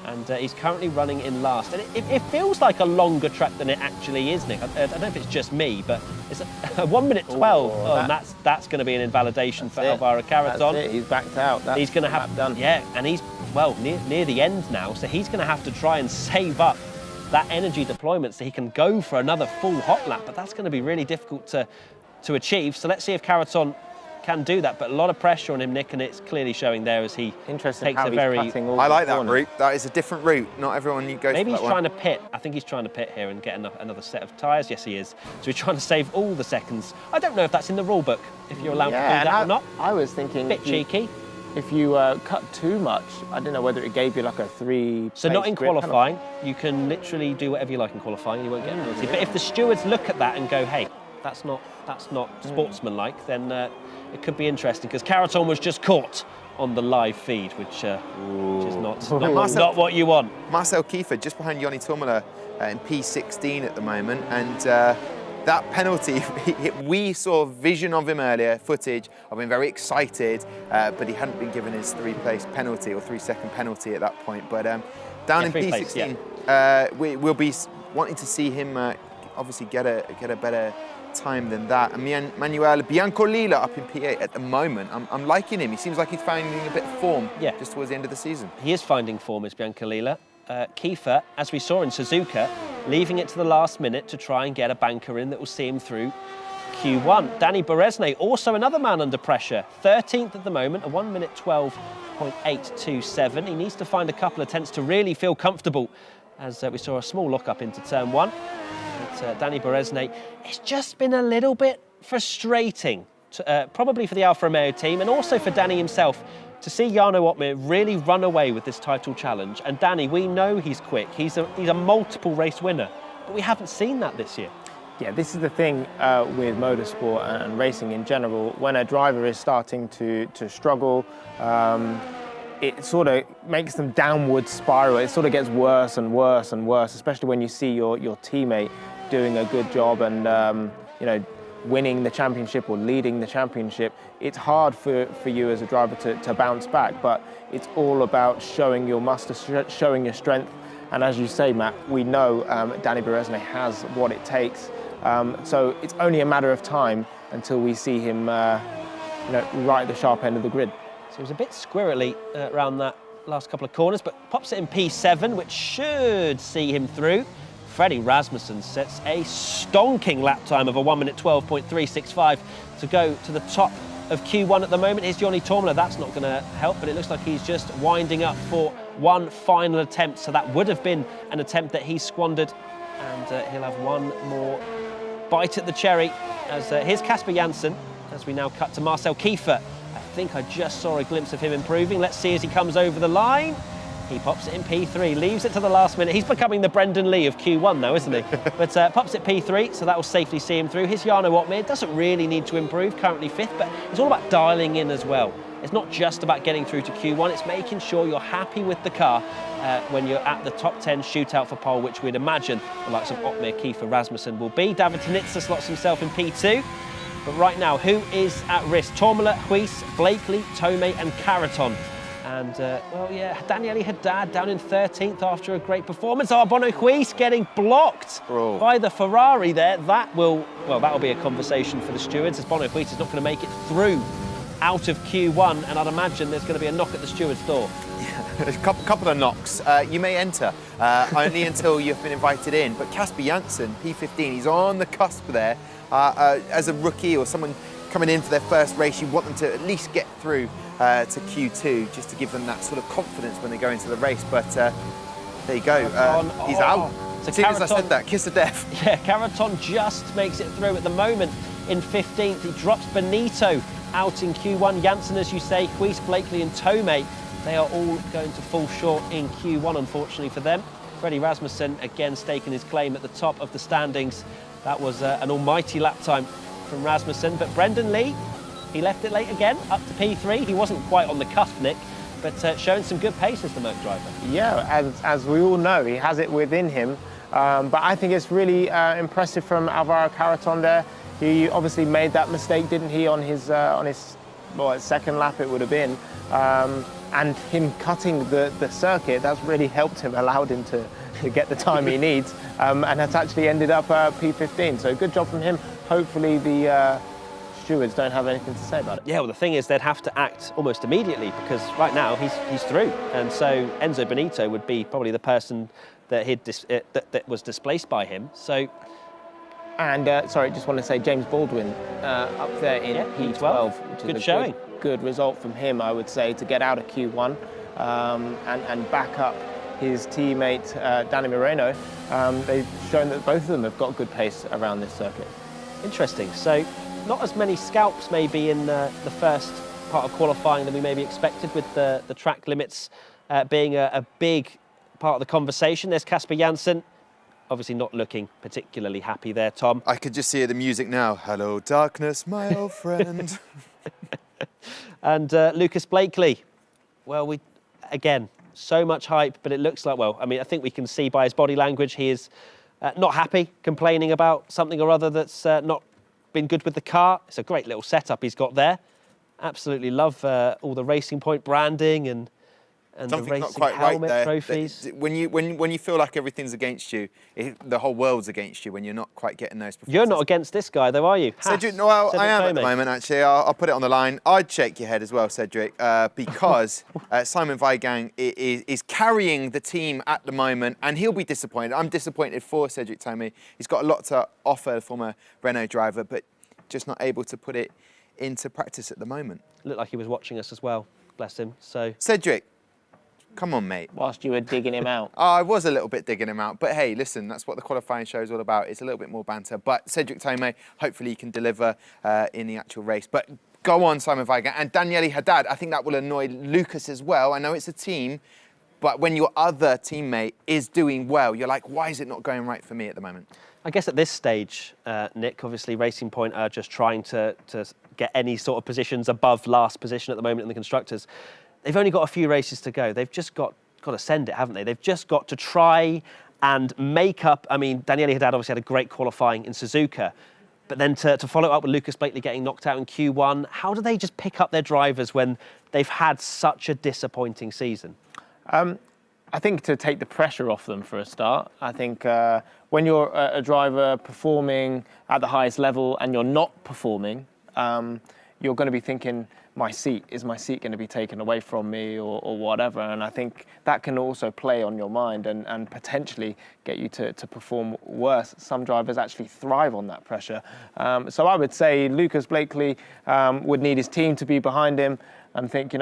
And he's currently running in last. And it feels like a longer track than it actually is, Nick. I don't know if it's just me, but it's a 1 minute 12. And that's going to be an invalidation for Alvaro Carreton. That's it. He's backed out. He's going to have done. Yeah, and he's near the end now, so he's going to have to try and save up that energy deployment so he can go for another full hot lap. But that's going to be really difficult to achieve. So let's see if Carreton can do that, but a lot of pressure on him, Nick, and it's clearly showing there as he takes a very... I like that route. That is a different route. Not everyone goes for that one. Maybe he's trying to pit. I think he's trying to pit here and get another set of tyres. Yes, he is. So he's trying to save all the seconds. I don't know if that's in the rule book, if you're allowed to do that or not. I was thinking... Bit cheeky. If you cut too much, I don't know whether it gave you like a 3... So not in qualifying. You can literally do whatever you like in qualifying. You won't get a penalty. But if the stewards look at that and go, hey, that's not sportsmanlike, then it could be interesting, because Carreton was just caught on the live feed, which is not what you want. Marcel Kiefer just behind Joni Tommela in P16 at the moment, and that penalty, we saw vision of him earlier, footage of him very excited, but he hadn't been given his 3-place penalty or 3-second penalty at that point. But down in P16, we'll be wanting to see him obviously get a better time than that. And Manuel Biancolila up in P8 at the moment. I'm liking him. He seems like he's finding a bit of form just towards the end of the season. He is finding form, is Biancolila. Kiefer, as we saw in Suzuka, leaving it to the last minute to try and get a banker in that will see him through Q1. Danny Berezne, also another man under pressure, 13th at the moment, a 1 minute 12.827. He needs to find a couple of tenths to really feel comfortable, as we saw a small lock-up into turn 1. But Danny Berezne, it's just been a little bit frustrating, probably for the Alfa Romeo team and also for Danny himself, to see Jarno Opmeer really run away with this title challenge. And Danny, we know he's quick. He's a multiple race winner, but we haven't seen that this year. Yeah, this is the thing with motorsport and racing in general. When a driver is starting to struggle, it sort of makes them downward spiral. It sort of gets worse and worse and worse, especially when you see your teammate doing a good job and winning the championship or leading the championship. It's hard for you as a driver to bounce back, but it's all about showing your muster, showing your strength. And as you say, Matt, we know Danny Berezne has what it takes. So it's only a matter of time until we see him right at the sharp end of the grid. So it was a bit squirrely around that last couple of corners, but pops it in P7, which should see him through. Freddie Rasmussen sets a stonking lap time of a 1 minute 12.365 to go to the top of Q1 at the moment. Here's Joni Tommela. That's not going to help, but it looks like he's just winding up for one final attempt. So that would have been an attempt that he squandered, and he'll have one more bite at the cherry. As here's Casper Janssen, as we now cut to Marcel Kiefer. I think I just saw a glimpse of him improving. Let's see as he comes over the line. He pops it in P3, leaves it to the last minute. He's becoming the Brendan Lee of Q1 though, isn't he? But pops it P3, so that will safely see him through. Here's Jarno Opmeer. Doesn't really need to improve, currently 5th, but it's all about dialing in as well. It's not just about getting through to Q1, it's making sure you're happy with the car when you're at the top 10 shootout for pole, which we'd imagine the likes of Opmeer, Kiefer, Rasmussen will be. David Tanitsa slots himself in P2. But right now, who is at risk? Tommela, Huis, Blakely, Tomei and Carreton. And, Daniele Haddad down in 13th after a great performance. Bono Huis getting blocked by the Ferrari there. That will be a conversation for the stewards, as Bono Huis is not going to make it through out of Q1, and I'd imagine there's going to be a knock at the steward's door. Yeah, a couple of knocks. You may enter, only until you've been invited in. But Casper Janssen, P15, he's on the cusp there. As a rookie or someone coming in for their first race, you want them to at least get through to Q2, just to give them that sort of confidence when they go into the race. But there you go, he's out. So as soon as I said that, kiss of death. Yeah, Carreton just makes it through at the moment in 15th. He drops Benito out in Q1. Janssen, as you say, Huis, Blakely and Tomei, they are all going to fall short in Q1, unfortunately for them. Freddie Rasmussen, again, staking his claim at the top of the standings. That was an almighty lap time from Rasmussen. But Brendan Lee, he left it late again, up to P3. He wasn't quite on the cusp, Nick, but showing some good pace as the Merc driver. Yeah, as we all know, he has it within him. But I think it's really impressive from Alvaro Carreton there. He obviously made that mistake, didn't he, on his well, his second lap it would have been, and him cutting the circuit, that's really helped him, allowed him to get the time he needs, and has actually ended up P15. So good job from him. Hopefully the stewards don't have anything to say about it. Yeah, well, the thing is, they'd have to act almost immediately because right now he's through, and so Enzo Benito would be probably the person that that was displaced by him. So, and sorry, just want to say James Baldwin up there in P12, which is good showing. Good result from him, I would say, to get out of Q1 and back up his teammate Danny Moreno. They've shown that both of them have got good pace around this circuit. Interesting. So, not as many scalps maybe in the first part of qualifying than we maybe expected, with the track limits being a big part of the conversation. There's Casper Janssen, obviously not looking particularly happy there, Tom. I could just hear the music now. Hello, darkness, my old friend. And Lucas Blakely. Well, again, so much hype, but it looks like, well, I mean, I think we can see by his body language he is not happy, complaining about something or other that's not been good with the car. It's a great little setup he's got there. Absolutely love all the Racing Point branding and Something's the racing not quite helmet right there. trophies. When you feel like everything's against you, the whole world's against you when you're not quite getting those performances. You're not against this guy, though, are you? Cedric, well, I am at the moment, actually. I'll put it on the line. I'd shake your head as well, Cedric, because Simon Weigang is carrying the team at the moment, and he'll be disappointed. I'm disappointed for Cedric Tomey. He's got a lot to offer the former Renault driver, but just not able to put it into practice at the moment. Looked like he was watching us as well, bless him. So, Cedric, come on, mate. Whilst you were digging him out. I was a little bit digging him out, but hey, listen, that's what the qualifying show is all about. It's a little bit more banter, but Cedric Tomey, hopefully he can deliver in the actual race. But go on, Simon Weigang. And Daniele Haddad, I think that will annoy Lucas as well. I know it's a team, but when your other teammate is doing well, you're like, why is it not going right for me at the moment? I guess at this stage, Nick, obviously Racing Point are just trying to get any sort of positions above last position at the moment in the Constructors. They've only got a few races to go. They've just got to send it, haven't they? They've just got to try and make up. I mean, Daniele Haddad obviously had a great qualifying in Suzuka, but then to follow up with Lucas Blakely getting knocked out in Q1, how do they just pick up their drivers when they've had such a disappointing season? I think to take the pressure off them for a start. I think when you're a driver performing at the highest level and you're not performing, you're going to be thinking, is my seat going to be taken away from me or whatever? And I think that can also play on your mind and potentially get you to perform worse. Some drivers actually thrive on that pressure. So I would say Lucas Blakely would need his team to be behind him and think,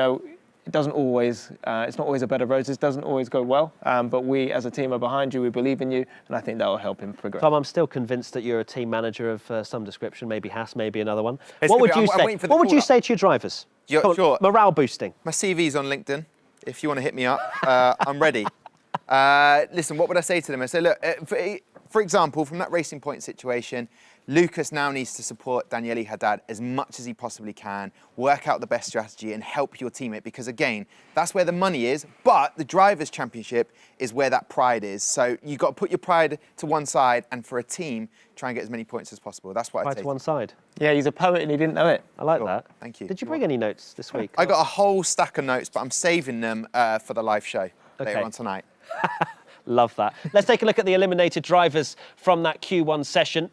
it doesn't always, it's not always a bed of roses, doesn't always go well, but we as a team are behind you, we believe in you, and I think that will help him progress. Tom, I'm still convinced that you're a team manager of some description, maybe Haas, maybe another one. What would you say? What would you say to your drivers? Sure. Morale boosting. My CV's on LinkedIn. If you want to hit me up, I'm ready. Listen, what would I say to them? I say, look, for example, from that Racing Point situation, Lucas now needs to support Daniele Haddad as much as he possibly can, work out the best strategy and help your teammate because, again, that's where the money is, but the Drivers' Championship is where that pride is. So you've got to put your pride to one side and for a team, try and get as many points as possible. That's what I'd say. Pride to one side. Yeah, he's a poet and he didn't know it. I like that. Thank you. Did you bring any notes this week? I got a whole stack of notes, but I'm saving them for the live show later on tonight. Love that. Let's take a look at the eliminated drivers from that Q1 session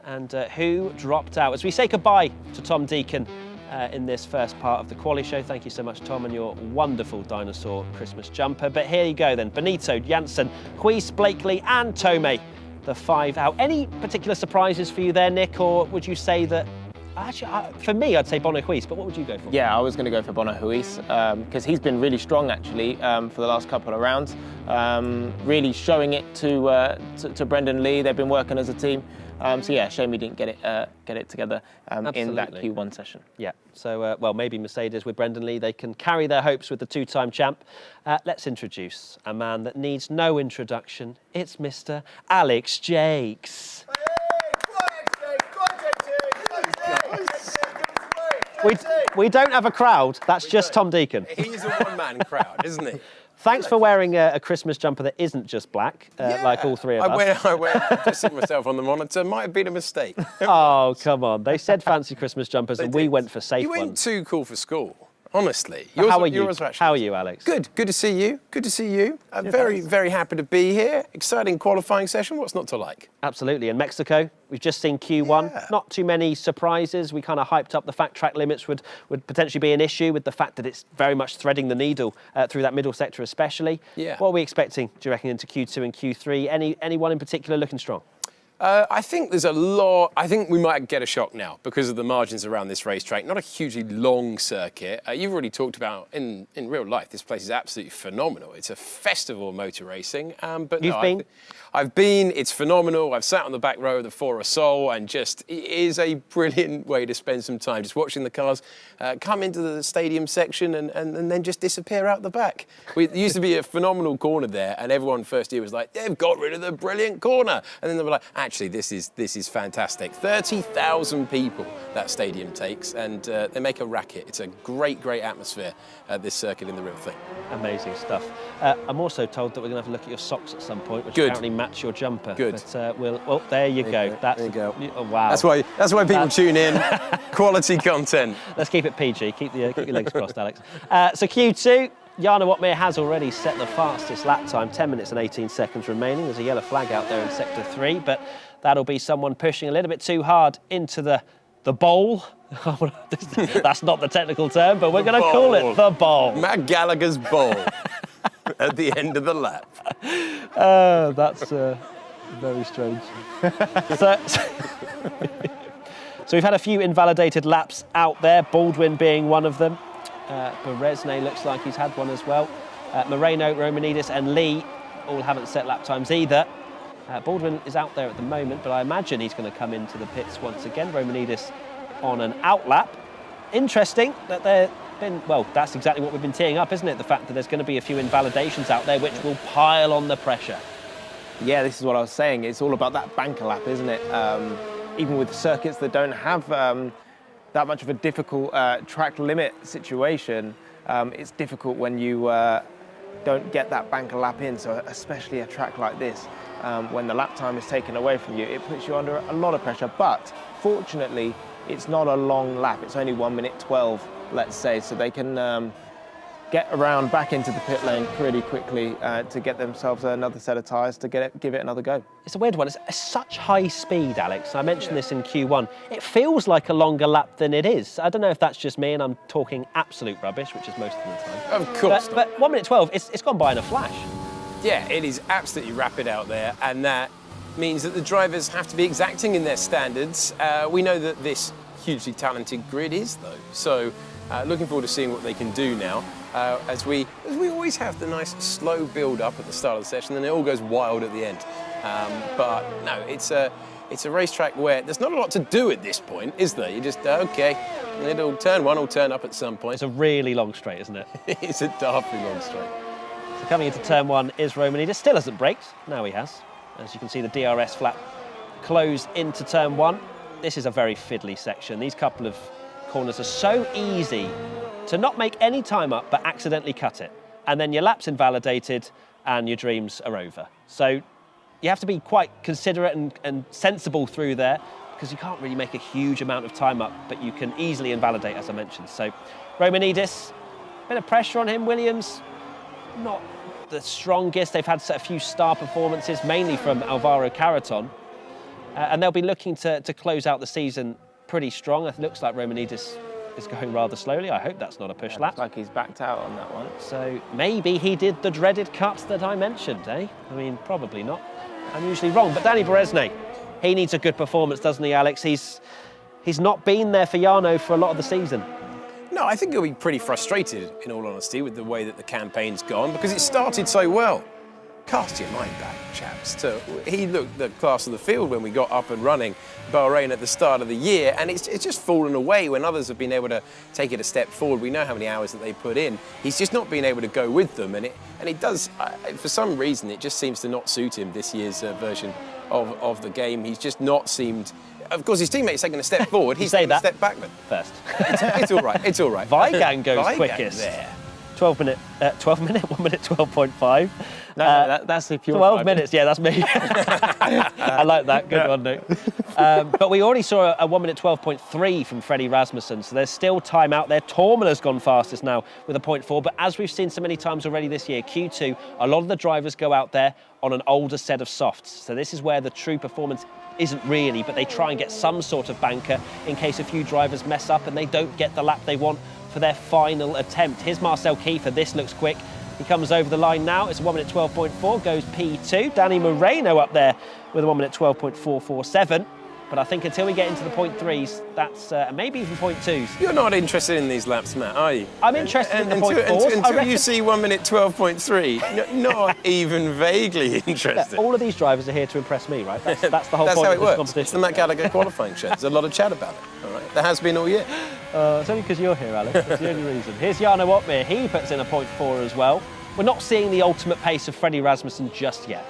and who dropped out. As we say goodbye to Tom Deacon in this first part of the quali show. Thank you so much, Tom, and your wonderful dinosaur Christmas jumper. But here you go then. Benito, Janssen, Huis, Blakely and Tomey, the 5 out. Any particular surprises for you there, Nick, or would you say that... Actually, for me, I'd say Bono Huis, but what would you go for? Yeah, I was going to go for Bono Huis because he's been really strong, actually, for the last couple of rounds. Really showing it to Brendan Lee. They've been working as a team. So yeah, shame we didn't get it together in that Q1 session. Yeah, so well, maybe Mercedes with Brendan Lee, they can carry their hopes with the two-time champ. Let's introduce a man that needs no introduction. It's Mr. Alex Jakes. We don't have a crowd. That's just Tom Deacon. He's a one-man crowd, isn't he? Thanks for wearing a Christmas jumper that isn't just black, like all three of us. I wear just seeing myself on the monitor. Might have been a mistake. Oh, come on. They said fancy Christmas jumpers and we went for safe You went ones. too cool for school, honestly. How are you? yours were actually- How are you, Alex? Good to see you. Good to see you. Very happy to be here. Exciting qualifying session. What's not to like? Absolutely. And Mexico, we've just seen Q1. Yeah. Not too many surprises. We kind of hyped up the fact track limits would potentially be an issue with the fact that it's very much threading the needle through that middle sector especially. Yeah. What are we expecting, do you reckon, into Q2 and Q3? Anyone in particular looking strong? I think there's a lot. I think we might get a shock now because of the margins around this racetrack. Not a hugely long circuit. You've already talked about in real life. This place is absolutely phenomenal. It's a festival of motor racing. But You've been? I've been. It's phenomenal. I've sat on the back row of the Fora Sol, and just it is a brilliant way to spend some time just watching the cars come into the stadium section and then just disappear out the back. It used to be a phenomenal corner there, and everyone first year was like, they've got rid of the brilliant corner, and then they were like, actually, this is fantastic. 30,000 people that stadium takes, and they make a racket. It's a great atmosphere at this circuit in the real thing. Amazing stuff. I'm also told that we're going to have a look at your socks at some point, which Good. apparently match your jumper. Good. But well, there you go. There you go. Oh, wow. That's why people tune in. Quality content. Let's keep it PG. Keep your legs crossed, Alex. So Q2, Jarno Wattmeer has already set the fastest lap time, 10 minutes and 18 seconds remaining. There's a yellow flag out there in Sector 3, but that'll be someone pushing a little bit too hard into the bowl. That's not the technical term, but we're going to call it the bowl. Matt Gallagher's bowl at the end of the lap. That's very strange. So we've had a few invalidated laps out there, Baldwin being one of them. Beresne looks like he's had one as well. Moreno, Romanidis and Lee all haven't set lap times either. Baldwin is out there at the moment, but I imagine he's going to come into the pits once again. Romanidis on an out lap. Interesting that that's exactly what we've been teeing up, isn't it? The fact that there's going to be a few invalidations out there which will pile on the pressure. Yeah, this is what I was saying. It's all about that banker lap, isn't it? Even with circuits that don't have that much of a difficult track limit situation, it's difficult when you don't get that banker lap in. So especially a track like this, when the lap time is taken away from you, it puts you under a lot of pressure. But fortunately, it's not a long lap. It's only 1 minute 12, let's say, so they can get around back into the pit lane pretty quickly to get themselves another set of tyres to give it another go. It's a weird one. It's such high speed, Alex. I mentioned this in Q1. It feels like a longer lap than it is. I don't know if that's just me and I'm talking absolute rubbish, which is most of the time. Of course. But 1 minute 12, it's gone by in a flash. Yeah, it is absolutely rapid out there, and that means that the drivers have to be exacting in their standards. We know that this hugely talented grid is, though. So looking forward to seeing what they can do now. As we always have the nice slow build up at the start of the session, and then it all goes wild at the end. But no, it's a racetrack where there's not a lot to do at this point, is there? You just okay, turn one will turn up at some point. It's a really long straight, isn't it? It's a daftly long straight. So coming into turn one is Romanidis. Still hasn't braked. Now he has. As you can see, the DRS flap close into turn one. This is a very fiddly section. These couple of corners are so easy to not make any time up, but accidentally cut it. And then your lap's invalidated and your dreams are over. So you have to be quite considerate and sensible through there, because you can't really make a huge amount of time up, but you can easily invalidate, as I mentioned. So Romanidis, a bit of pressure on him. Williams, not the strongest. They've had a few star performances, mainly from Alvaro Carreton. And they'll be looking to close out the season pretty strong. It looks like Romanidis is going rather slowly. I hope that's not a push lap. Looks like he's backed out on that one. So maybe he did the dreaded cut that I mentioned, eh? I mean, probably not. I'm usually wrong. But Danny Beresne, he needs a good performance, doesn't he, Alex? He's not been there for Jarno for a lot of the season. No, I think he'll be pretty frustrated, in all honesty, with the way that the campaign's gone, because it started so well. Cast your mind back, chaps. He looked the class of the field when we got up and running Bahrain at the start of the year, and it's just fallen away when others have been able to take it a step forward. We know how many hours that they put in. He's just not been able to go with them, and it does, for some reason, it just seems to not suit him, this year's version of the game. He's just not seemed of course, his teammate's taking a step forward. He's say taking a that. step backward. First. It's all right. It's all right. Weigand goes Weigand quickest. there. 1 minute 12.5. No, that's if you're 12 driving. minutes, yeah, that's me. I like that, good one, Nick. But we already saw a 1 minute 12.3 from Freddie Rasmussen, so there's still time out there. Tormola's gone fastest now with a 0.4, but as we've seen so many times already this year, Q2, a lot of the drivers go out there on an older set of softs. So this is where the true performance isn't really, but they try and get some sort of banker in case a few drivers mess up and they don't get the lap they want for their final attempt. Here's Marcel Kiefer, this looks quick. He comes over the line now, it's a 1 minute 12.4, goes P2. Danny Moreno up there with a 1 minute 12.447. But I think until we get into the 0.3s, that's maybe even 0.2s. You're not interested in these laps, Matt, are you? I'm interested in the 0.4s. Until you see 1 minute 12.3, not even vaguely interested. All of these drivers are here to impress me, right? That's the whole That's point how of it this works. competition. It's the Matt Gallagher qualifying show. There's a lot of chat about it. All right, there has been all year. It's only because you're here, Alex. That's the only reason. Here's Jarno Opmeer. He puts in a 0.4 as well. We're not seeing the ultimate pace of Freddie Rasmussen just yet.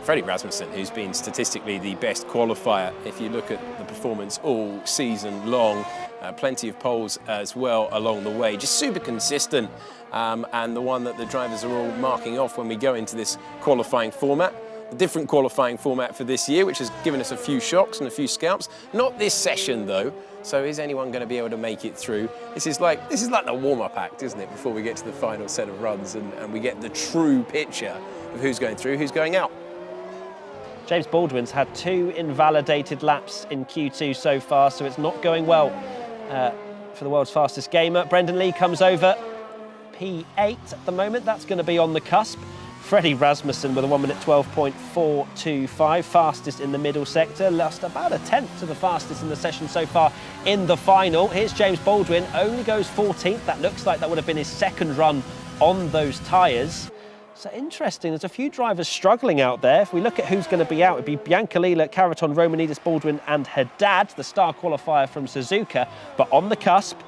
Freddie Rasmussen, who's been statistically the best qualifier, if you look at the performance all season long, plenty of poles as well along the way, just super consistent, and the one that the drivers are all marking off when we go into this qualifying format. A different qualifying format for this year, which has given us a few shocks and a few scalps. Not this session though, so is anyone going to be able to make it through? This is like the warm-up act, isn't it, before we get to the final set of runs and we get the true picture of who's going through, who's going out. James Baldwin's had 2 invalidated laps in Q2 so far, so it's not going well for the world's fastest gamer. Brendan Lee comes over, P8 at the moment. That's going to be on the cusp. Freddie Rasmussen with a 1 minute 12.425, fastest in the middle sector, lost about a tenth to the fastest in the session so far in the final. Here's James Baldwin, only goes 14th. That looks like that would have been his second run on those tyres. So interesting, there's a few drivers struggling out there. If we look at who's going to be out, it'd be Biancalila, Caraton, Romanidis, Baldwin and Haddad, the star qualifier from Suzuka. But on the cusp,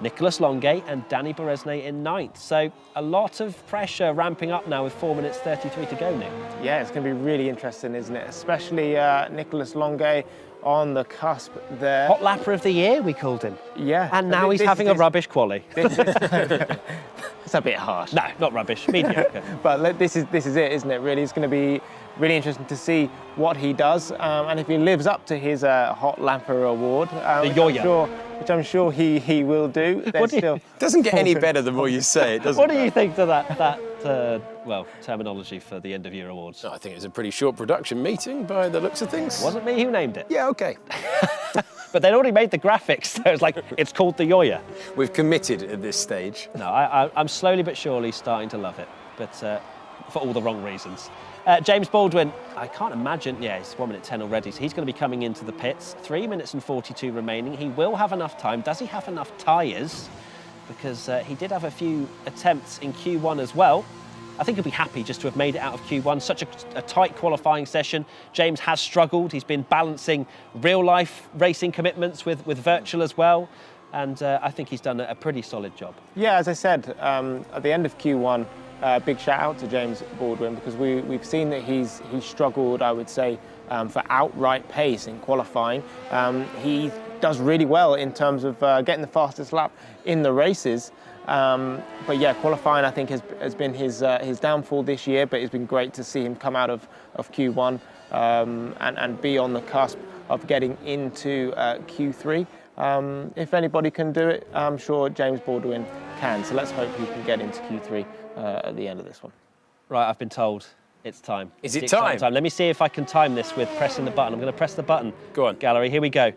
Nicolas Longuet and Danny Beresnay in 9th. So a lot of pressure ramping up now with 4 minutes 33 to go, Nick. Yeah, it's going to be really interesting, isn't it? Especially Nicolas Longuet on the cusp there. Hot lapper of the year, we called him. Yeah. And now he's having a rubbish quali. It's a bit harsh. No, not rubbish, mediocre. But this is it, isn't it? Really, it's going to be really interesting to see what he does, and if he lives up to his hot lapper award, which I'm sure he will do. Doesn't get any better the more you say it, does it? What do you think to that terminology for the end of year awards? I think it was a pretty short production meeting by the looks of things. Wasn't me who named it. Yeah, okay. But they'd already made the graphics, so it's like, it's called the Yoya. We've committed at this stage. No, I'm slowly but surely starting to love it, but for all the wrong reasons. James Baldwin, I can't imagine, yeah, it's 1 minute 10 already, so he's going to be coming into the pits. 3 minutes and 42 remaining. He will have enough time. Does he have enough tyres? Because he did have a few attempts in Q1 as well. I think he'll be happy just to have made it out of Q1. Such a tight qualifying session. James has struggled. He's been balancing real-life racing commitments with virtual as well. And I think he's done a pretty solid job. Yeah, as I said, at the end of Q1, big shout out to James Baldwin, because we've seen that he's struggled, I would say, for outright pace in qualifying. He does really well in terms of getting the fastest lap in the races. But yeah, qualifying I think has been his downfall this year, but it's been great to see him come out of Q1 and be on the cusp of getting into Q3. If anybody can do it, I'm sure James Baldwin can. So let's hope he can get into Q3 at the end of this one. Right, I've been told it's time. Is it time? Let me see if I can time this with pressing the button. I'm going to press the button. Go on. Gallery, here we go.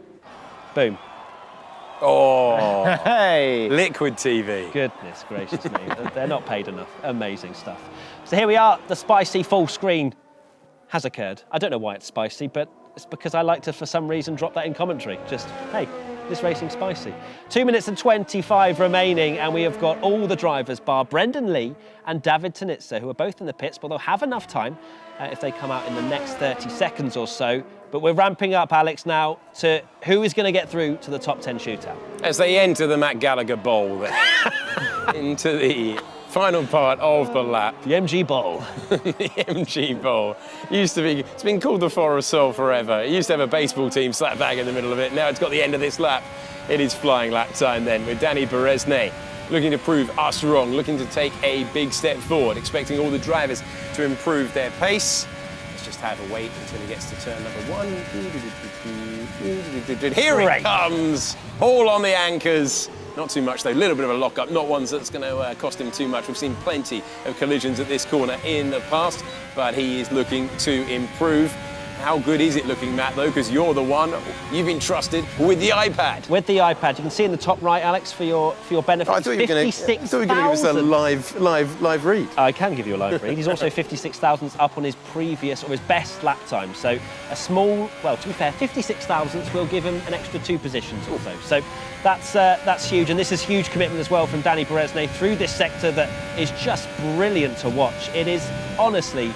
Boom. Oh, Hey! liquid TV. Goodness gracious me. They're not paid enough. Amazing stuff. So here we are. The spicy full screen has occurred. I don't know why it's spicy, but it's because I like to, for some reason, drop that in commentary. Just, hey, this racing's spicy. 2 minutes and 25 remaining, and we have got all the drivers, bar Brendan Lee and David Tanitsa, who are both in the pits, but they'll have enough time if they come out in the next 30 seconds or so. But we're ramping up, Alex, now to who is going to get through to the top 10 shootout. As they enter the Matt Gallagher Bowl, into the Final part of the lap. The MG Bowl. The MG Bowl. It's been called the Forest Soul forever. It used to have a baseball team slap bang in the middle of it. Now it's got the end of this lap. It is flying lap time then with Danny Beresnay looking to prove us wrong, looking to take a big step forward, expecting all the drivers to improve their pace. Let's just have a wait until he gets to turn number 1. Here it comes, all on the anchors. Not too much though, a little bit of a lock-up, not ones that's going to cost him too much. We've seen plenty of collisions at this corner in the past, but he is looking to improve. How good is it looking, Matt, though? Because you're the one, you've been trusted with the iPad. With the iPad. You can see in the top right, Alex, for your benefit. I thought you were going to give us a live read. I can give you a live read. He's also 56,000 up on his previous, or his best lap time. So a small, well, to be fair, 56,000 will give him an extra 2 positions also. So that's huge. And this is huge commitment as well from Danny Beresnay through this sector that is just brilliant to watch. It is honestly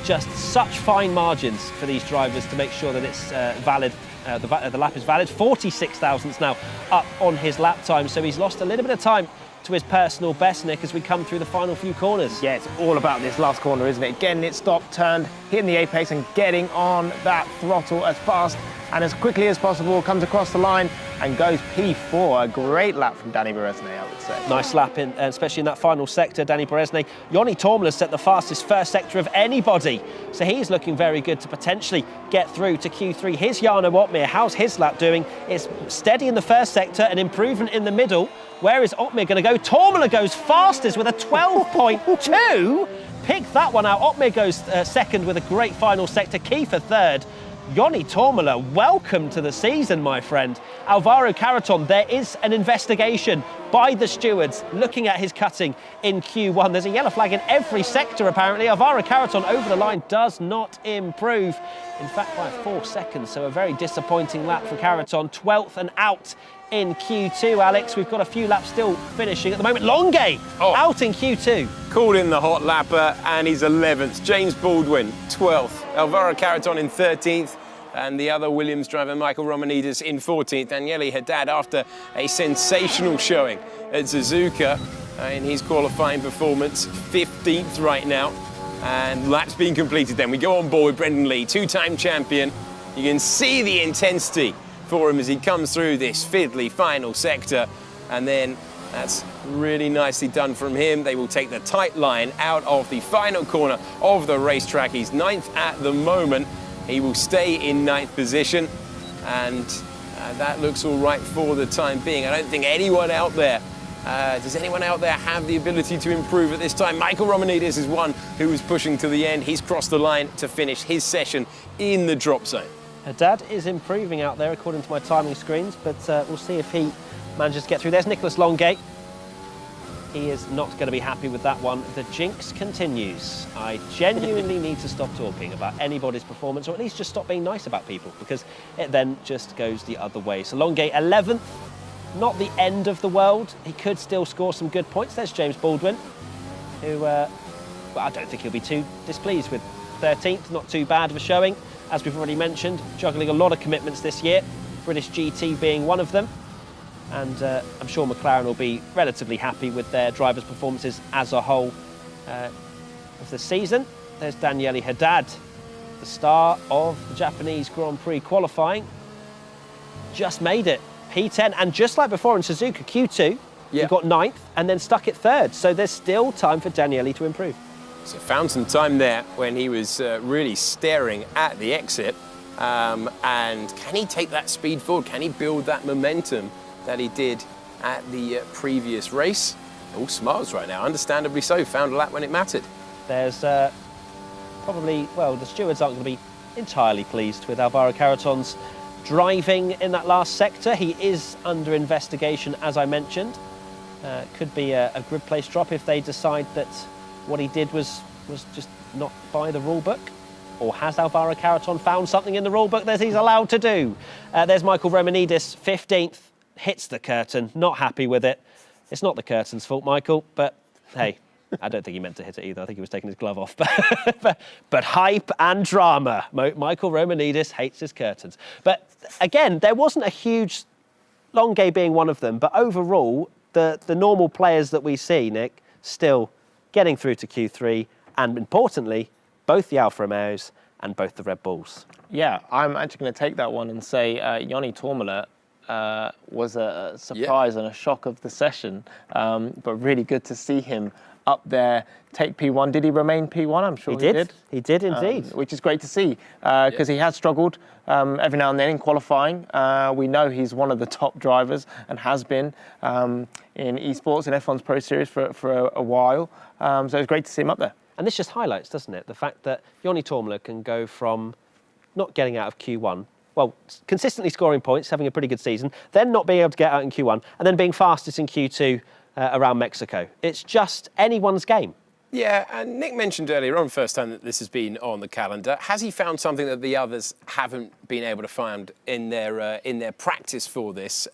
just such fine margins for these drivers to make sure that it's valid. The lap is valid. 46 thousandths now up on his lap time, so he's lost a little bit of time to his personal best, Nick, as we come through the final few corners. Yeah, it's all about this last corner, isn't it? Getting it stopped, turned, hitting the apex and getting on that throttle as fast and as quickly as possible, comes across the line and goes P4. A great lap from Danny Beresnay, I would say. Nice lap, especially in that final sector, Danny Beresnay. Joni Tormler set the fastest first sector of anybody, so he's looking very good to potentially get through to Q3. Here's Jarno Otmir. How's his lap doing? It's steady in the first sector, an improvement in the middle. Where is Otmir going to go? Tormler goes fastest with a 12.2. Pick that one out. Otmir goes second with a great final sector. Kiefer third. Joni Tormler, welcome to the season, my friend. Alvaro Carreton, there is an investigation by the stewards looking at his cutting in Q1. There's a yellow flag in every sector, apparently. Alvaro Carreton over the line does not improve. In fact, by 4 seconds, so a very disappointing lap for Carreton. 12th and out in Q2, Alex. We've got a few laps still finishing at the moment. Longay out in Q2. Called in the hot lapper and he's 11th. James Baldwin, 12th. Alvaro Carreton in 13th. And the other Williams driver, Michael Romanidis, in 14th. Daniele Haddad, after a sensational showing at Suzuka in his qualifying performance, 15th right now. And laps being completed then. We go on board with Brendan Lee, 2-time champion. You can see the intensity for him as he comes through this fiddly final sector. And then that's really nicely done from him. They will take the tight line out of the final corner of the racetrack. He's 9th at the moment. He will stay in 9th position, and that looks all right for the time being. I don't think anyone out there, does anyone out there have the ability to improve at this time? Michael Romanidis is one who was pushing to the end. He's crossed the line to finish his session in the drop zone. Haddad is improving out there according to my timing screens, but we'll see if he manages to get through. There's Nicholas Longay. He is not going to be happy with that one. The jinx continues. I genuinely need to stop talking about anybody's performance, or at least just stop being nice about people, because it then just goes the other way. So Longay 11th, not the end of the world. He could still score some good points. There's James Baldwin, who, well, I don't think he'll be too displeased with 13th. Not too bad of a showing, as we've already mentioned. Juggling a lot of commitments this year, British GT being one of them. And I'm sure McLaren will be relatively happy with their drivers' performances as a whole of the season. There's Daniele Haddad, the star of the Japanese Grand Prix qualifying. Just made it, P10, and just like before in Suzuka, Q2, he got 9th and then stuck at 3rd. So there's still time for Daniele to improve. So found some time there when he was really staring at the exit. And can he take that speed forward? Can he build that momentum that he did at the previous race? All smiles right now, understandably so. Found a lap when it mattered. There's probably, well, the stewards aren't going to be entirely pleased with Alvaro Carreton's driving in that last sector. He is under investigation, as I mentioned. Could be a grid place drop if they decide that what he did was just not by the rule book. Or has Alvaro Carreton found something in the rule book that he's allowed to do? There's Michael Romanidis, 15th. Hits the curtain, not happy with it. It's not the curtain's fault, Michael, but hey, I don't think he meant to hit it either. I think he was taking his glove off. But hype and drama. Michael Romanidis hates his curtains. But again, there wasn't a huge, Longay being one of them, but overall, the normal players that we see, Nick, still getting through to Q3, and importantly, both the Alfa Romeos and both the Red Bulls. Yeah, I'm actually going to take that one and say Joni Tourmala was a surprise and a shock of the session, but really good to see him up there, take P1. Did he remain P1? I'm sure he did. He did indeed. Which is great to see, because he has struggled every now and then in qualifying. We know he's one of the top drivers and has been in esports and F1's Pro Series for a while. So it's great to see him up there. And this just highlights, doesn't it, the fact that Joni Tourmala can go from not getting out of Q1, well, consistently scoring points, having a pretty good season, then not being able to get out in Q1, and then being fastest in Q2 around Mexico. It's just anyone's game. Yeah, and Nick mentioned earlier on, first time that this has been on the calendar. Has he found something that the others haven't been able to find in their practice for this?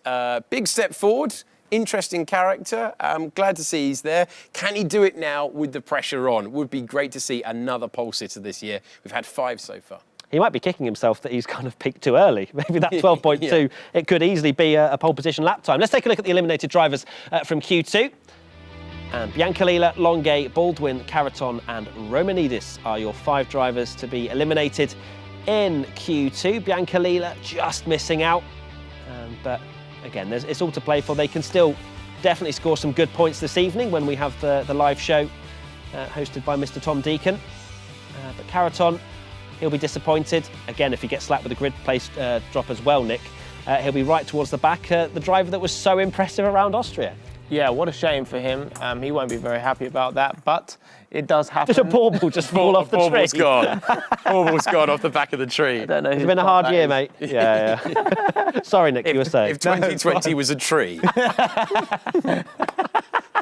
Big step forward. Interesting character. I'm glad to see he's there. Can he do it now with the pressure on? Would be great to see another pole sitter this year. We've had 5 so far. He might be kicking himself that he's kind of peaked too early. Maybe that 12.2, yeah. It could easily be a pole position lap time. Let's take a look at the eliminated drivers from Q2. And Biancalila, Longuet, Baldwin, Caraton and Romanidis are your 5 drivers to be eliminated in Q2. Biancalila just missing out, but again, it's all to play for. They can still definitely score some good points this evening when we have the live show hosted by Mr. Tom Deacon. But Caraton, he'll be disappointed. Again, if he gets slapped with a grid place drop as well, Nick, he'll be right towards the back. The driver that was so impressive around Austria. Yeah, what a shame for him. He won't be very happy about that, but it does happen. Did a bauble just fall off the tree? Baubles gone. Baubles gone off the back of the tree. I don't know. It's been a hard year, mate. Yeah. Sorry, Nick, you were saying. If 2020 was a tree.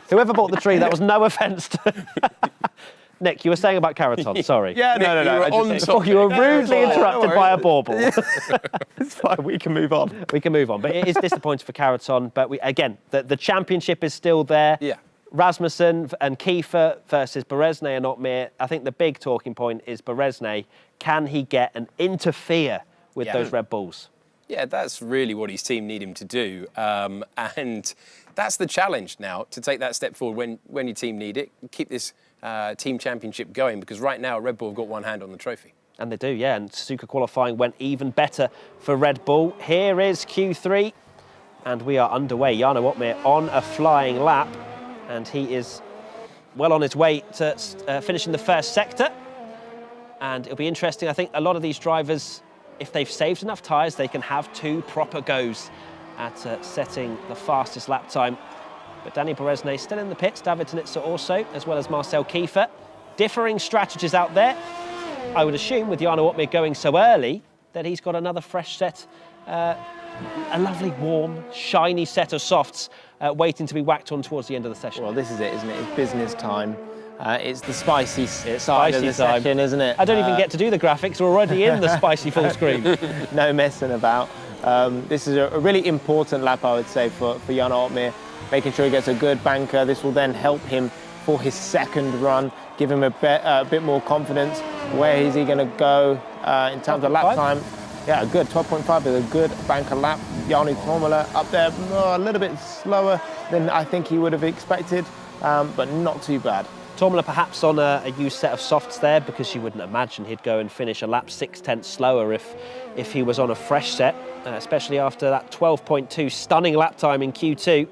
Whoever bought the tree, that was no offence to... Nick, you were saying about Caraton, sorry. Yeah, Nick, no. You were rudely interrupted by a bauble. It's fine, we can move on. We can move on, but it is disappointing for Caraton. But again, the championship is still there. Yeah. Rasmussen and Kiefer versus Berezne and Otmir. I think the big talking point is Berezne. Can he get and interfere with those Red Bulls? Yeah, that's really what his team need him to do. And that's the challenge now, to take that step forward when your team need it. Keep this team championship going, because right now Red Bull have got one hand on the trophy. And they do, yeah. And Suzuka qualifying went even better for Red Bull. Here is Q3, and we are underway. Jarno Otmir on a flying lap, and he is well on his way to finishing the first sector. And it'll be interesting. I think a lot of these drivers, if they've saved enough tyres, they can have 2 proper goes at setting the fastest lap time. But Danny Berezne still in the pits, David Tanitsa also, as well as Marcel Kiefer. Differing strategies out there. I would assume with Jarno Otmir going so early that he's got another fresh set, a lovely, warm, shiny set of softs waiting to be whacked on towards the end of the session. Well, this is it, isn't it? It's business time. It's the spicy side of the session, isn't it? I don't even get to do the graphics. We're already in the spicy full screen. No messing about. This is a really important lap, I would say, for Jarno Otmir. Making sure he gets a good banker. This will then help him for his second run, give him a bit more confidence. Where is he going to go in terms of lap time? Yeah, good. 12.5 is a good banker lap. Joni Tourmala up there, a little bit slower than I think he would have expected, but not too bad. Tourmala perhaps on a used set of softs there, because you wouldn't imagine he'd go and finish a lap 0.6 slower if he was on a fresh set, especially after that 12.2 stunning lap time in Q2.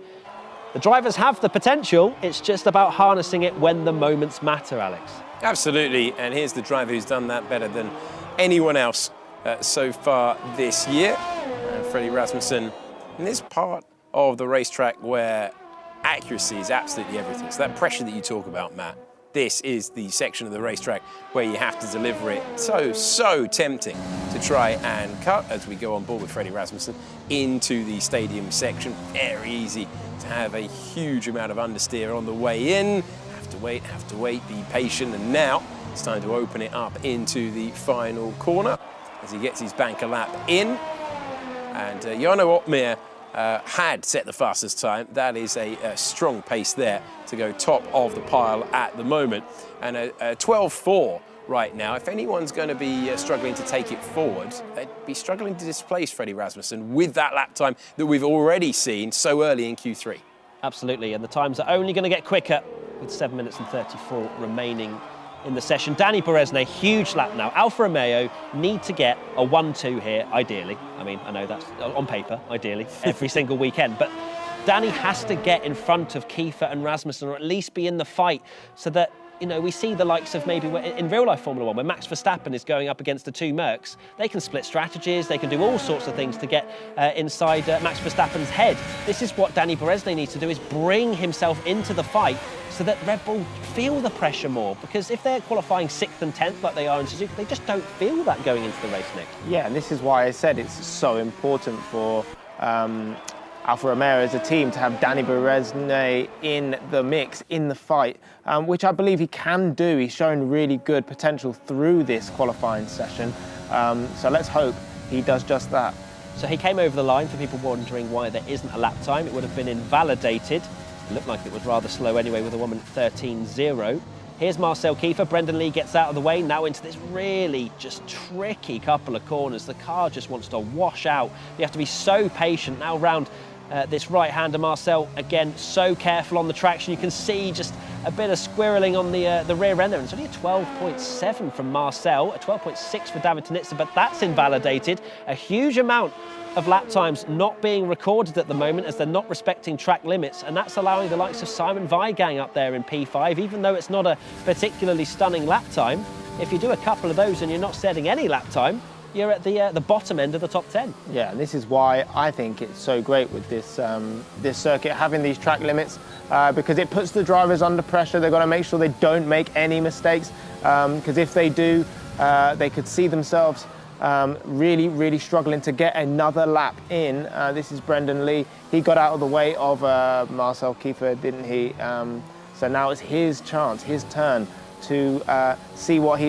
The drivers have the potential, it's just about harnessing it when the moments matter, Alex. Absolutely, and here's the driver who's done that better than anyone else so far this year. Freddie Rasmussen, in this part of the racetrack where accuracy is absolutely everything. So that pressure that you talk about, Matt, this is the section of the racetrack where you have to deliver it. So tempting to try and cut as we go on board with Freddie Rasmussen into the stadium section. Very easy to have a huge amount of understeer on the way in. Have to wait, be patient, and now it's time to open it up into the final corner as he gets his banker lap in. And Jarno Otmir had set the fastest time. That is a strong pace there to go top of the pile at the moment. And a 12.4 right now. If anyone's going to be struggling to take it forward, they'd be struggling to displace Freddie Rasmussen with that lap time that we've already seen so early in Q3. Absolutely, and the times are only going to get quicker with 7 minutes and 34 remaining in the session. Danny Berezne, huge lap now. Alfa Romeo need to get a 1-2 here, ideally. I mean, I know that's on paper, ideally, every single weekend, but Danny has to get in front of Kiefer and Rasmussen, or at least be in the fight, so that, you know, we see the likes of maybe in real life Formula One, where Max Verstappen is going up against the two Mercs. They can split strategies, they can do all sorts of things to get inside Max Verstappen's head. This is what Danny Berezne needs to do, is bring himself into the fight so that Red Bull feel the pressure more, because if they're qualifying 6th and 10th like they are in Suzuka, they just don't feel that going into the race, Nick. Yeah, and this is why I said it's so important for Alfa Romeo as a team to have Danny Berezne in the mix, in the fight, which I believe he can do. He's shown really good potential through this qualifying session. So let's hope he does just that. So he came over the line. For people wondering why there isn't a lap time, it would have been invalidated. It looked like it was rather slow anyway, with a 1 minute 13.0. Here's Marcel Kiefer. Brendan Lee gets out of the way, now into this really just tricky couple of corners. The car just wants to wash out. You have to be so patient now round this right-hander. Marcel, again, so careful on the traction. You can see just a bit of squirreling on the rear end there. And it's only a 12.7 from Marcel, a 12.6 for David Tonitza, but that's invalidated. A huge amount of lap times not being recorded at the moment, as they're not respecting track limits, and that's allowing the likes of Simon Weigang up there in P5, even though it's not a particularly stunning lap time. If you do a couple of those and you're not setting any lap time, you're at the bottom end of the top 10. Yeah, and this is why I think it's so great with this this circuit, having these track limits, because it puts the drivers under pressure. They've got to make sure they don't make any mistakes, because if they do, they could see themselves really struggling to get another lap in. This is Brendan Lee. He got out of the way of Marcel Kiefer, didn't he? So now it's his chance, his turn to see what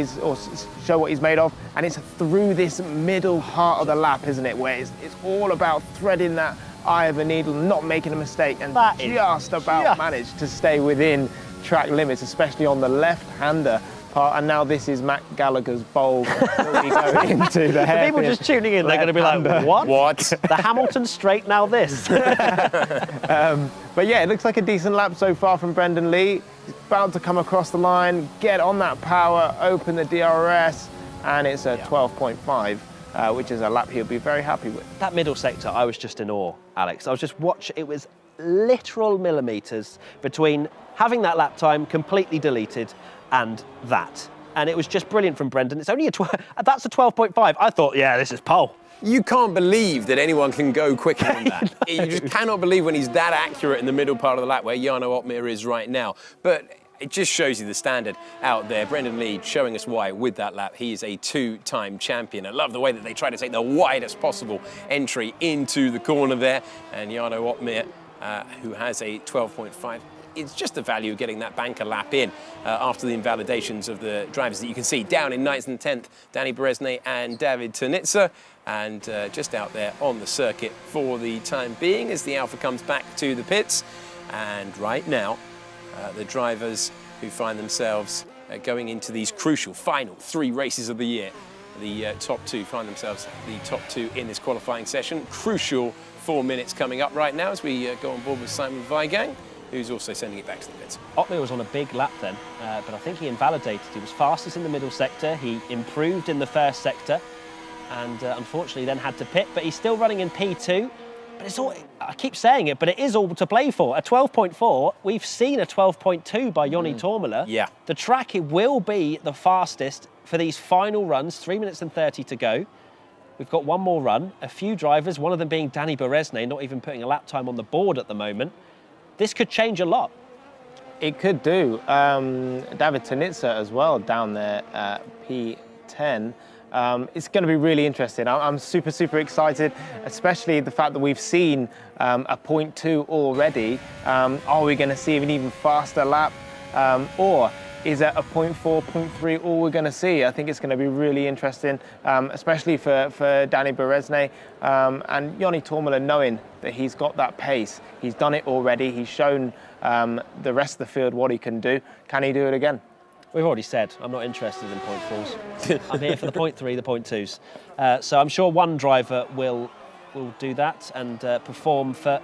show what he's made of, and it's through this middle part of the lap, isn't it, where it's all about threading that eye of a needle, not making a mistake, and just about managed to stay within track limits, especially on the left-hander part. And now this is Matt Gallagher's bowl that we go into the hair. People just tuning in, they're going to be like, what? The Hamilton straight, now this. But yeah, it looks like a decent lap so far from Brendan Lee. He's about to come across the line, get on that power, open the DRS, and it's a 12.5, which is a lap he'll be very happy with. That middle sector, I was just in awe, Alex. I was just watching, it was literal millimetres between having that lap time completely deleted and that. And it was just brilliant from Brendan. It's only that's a 12.5. I thought, yeah, this is pole. You can't believe that anyone can go quicker than that. You just cannot believe when he's that accurate in the middle part of the lap, where Jarno Opmeer is right now. But it just shows you the standard out there. Brendan Lee showing us why with that lap he is a two-time champion. I love the way that they try to take the widest possible entry into the corner there. And Jarno Opmeer, who has a 12.5. It's just the value of getting that banker lap in after the invalidations of the drivers that you can see down in 9th and 10th, Danny Berezne and David Tonitza, and just out there on the circuit for the time being as the Alfa comes back to the pits. And right now, the drivers who find themselves going into these crucial final 3 races of the year, the top 2 find themselves the top 2 in this qualifying session. Crucial 4 minutes coming up right now as we go on board with Simon Weigang, who's also sending it back to the pits. Opmeer was on a big lap then, but I think he invalidated. He was fastest in the middle sector, he improved in the first sector, and unfortunately then had to pit, but he's still running in P2. But it's all, I keep saying it, but it is all to play for. A 12.4, we've seen a 12.2 by Joni Tormela. Yeah. The track, it will be the fastest for these final runs, 3 minutes and 30 to go. We've got one more run, a few drivers, one of them being Danny Berezne, not even putting a lap time on the board at the moment. This could change a lot. It could do. David Tonitza as well down there at P10. It's going to be really interesting. I'm super excited, especially the fact that we've seen a 0.2 already. Are we going to see an even faster lap? Or is it a 0.4, 0.3 all we're going to see? I think it's going to be really interesting, especially for Danny Berezne and Joni Tormela, knowing that he's got that pace. He's done it already. He's shown the rest of the field what he can do. Can he do it again? We've already said, I'm not interested in 0.4s. I'm here for the 0.3, the 0.2s. So I'm sure one driver will do that and perform for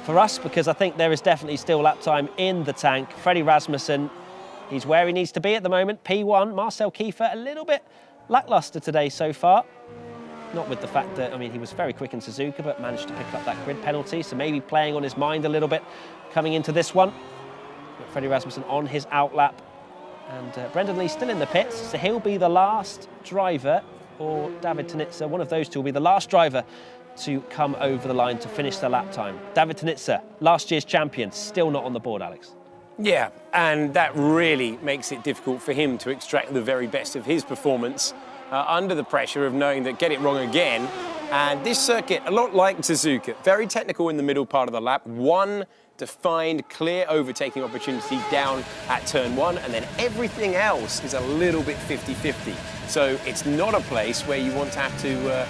for us, because I think there is definitely still lap time in the tank. Freddie Rasmussen, he's where he needs to be at the moment. P1, Marcel Kiefer, a little bit lackluster today so far. Not with the fact that, I mean, he was very quick in Suzuka, but managed to pick up that grid penalty, so maybe playing on his mind a little bit coming into this one. But Freddie Rasmussen on his outlap, and Brendan Lee still in the pits, so he'll be the last driver, or David Tanitsa, one of those two will be the last driver to come over the line to finish their lap time. David Tanitsa, last year's champion, still not on the board, Alex. Yeah, and that really makes it difficult for him to extract the very best of his performance under the pressure of knowing that get it wrong again. And this circuit, a lot like Suzuka, very technical in the middle part of the lap. One defined, clear overtaking opportunity down at turn 1, and then everything else is a little bit 50-50. So it's not a place where you want to have to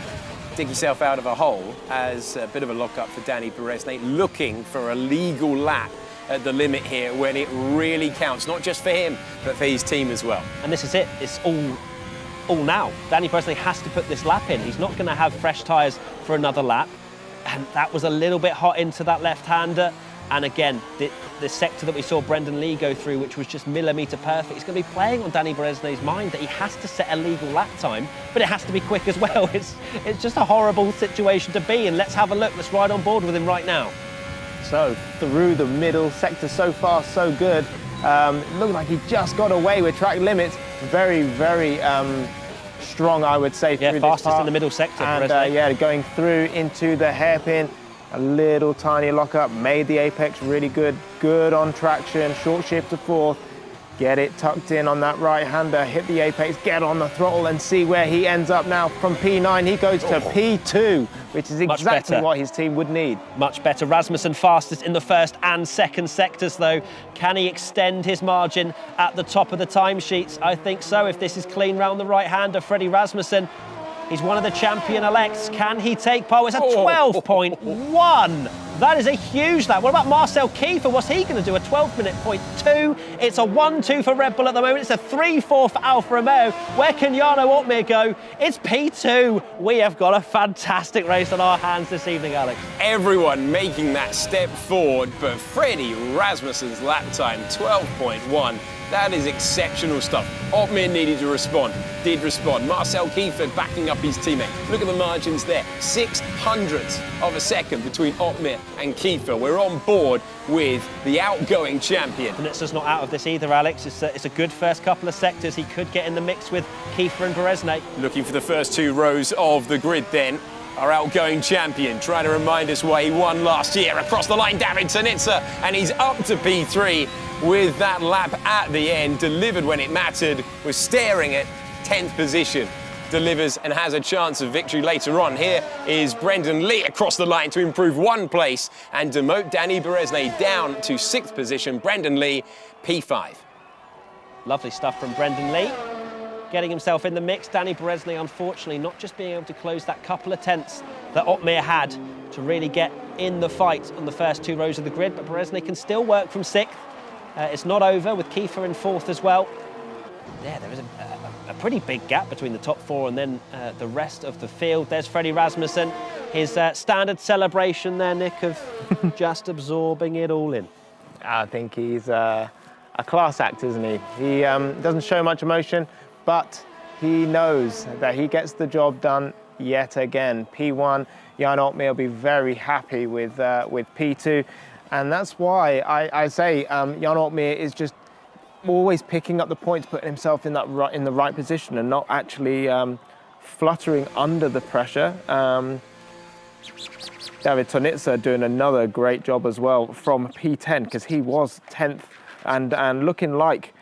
dig yourself out of a hole as a bit of a lock-up for Danny Beresnay, looking for a legal lap at the limit here when it really counts, not just for him, but for his team as well. And this is it, it's all now. Danny Beresnay has to put this lap in. He's not going to have fresh tyres for another lap. And that was a little bit hot into that left-hander. And again, the sector that we saw Brendan Lee go through, which was just millimetre perfect, he's going to be playing on Danny Beresnay's mind that he has to set a legal lap time, but it has to be quick as well. It's just a horrible situation to be in. Let's have a look. Let's ride on board with him right now. So through the middle sector, so far so good. Looked like he just got away with track limits. Very, very strong, I would say. Yeah, through fastest this part. in the middle sector. And yeah, going through into the hairpin. A little tiny lockup, made the apex really good. Good on traction, short shift to fourth. Get it tucked in on that right-hander, hit the apex, get on the throttle and see where he ends up now. From P9, he goes to P2, which is exactly what his team would need. Much better. Rasmussen fastest in the first and second sectors, though. Can he extend his margin at the top of the timesheets? I think so, if this is clean round the right-hander. Freddie Rasmussen, he's one of the champion-elects. Can he take pole? It's a 12.1. That is a huge lap. What about Marcel Kiefer? What's he going to do? A 12.2. It's a 1-2 for Red Bull at the moment. It's a 3-4 for Alfa Romeo. Where can Jarno Opmeer go? It's P2. We have got a fantastic race on our hands this evening, Alex. Everyone making that step forward, but Freddie Rasmussen's lap time, 12.1. That is exceptional stuff. Opmeer needed to respond, did respond. Marcel Kiefer backing up his teammate. Look at the margins there, 0.06 of a second between Opmeer and Kiefer. We're on board with the outgoing champion. Tanitsa's not out of this either, Alex. It's a good first couple of sectors. He could get in the mix with Kiefer and Beresnay. Looking for the first 2 rows of the grid then. Our outgoing champion, trying to remind us why he won last year. Across the line, David Tanitsa, and he's up to P3 with that lap at the end, delivered when it mattered, was staring at 10th position. Delivers and has a chance of victory later on. Here is Brendan Lee across the line to improve 1 place and demote Danny Beresnay down to 6th position. Brendan Lee, P5. Lovely stuff from Brendan Lee. Getting himself in the mix. Danny Beresnay, unfortunately, not just being able to close that couple of tenths that Opmeer had to really get in the fight on the first 2 rows of the grid, but Beresnay can still work from 6th. It's not over with Kiefer in 4th as well. Yeah, there is a pretty big gap between the top 4 and then the rest of the field. There's Freddie Rasmussen. His standard celebration there, Nick, of just absorbing it all in. I think he's a class act, isn't he? He doesn't show much emotion, but he knows that he gets the job done yet again. P1, Jan Opmeer will be very happy with P2. And that's why I say Jan Opmeer is just always picking up the points, putting himself in the right position and not actually fluttering under the pressure. David Tanitsa doing another great job as well from P10, because he was 10th and looking like,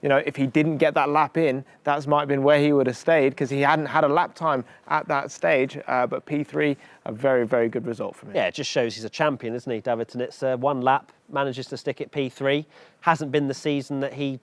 you know, if he didn't get that lap in, that might have been where he would have stayed, because he hadn't had a lap time at that stage. But P3, a very, very good result from him. Yeah, it just shows he's a champion, isn't he, David Tanitsa? 1 lap, manages to stick at P3. Hasn't been the season that he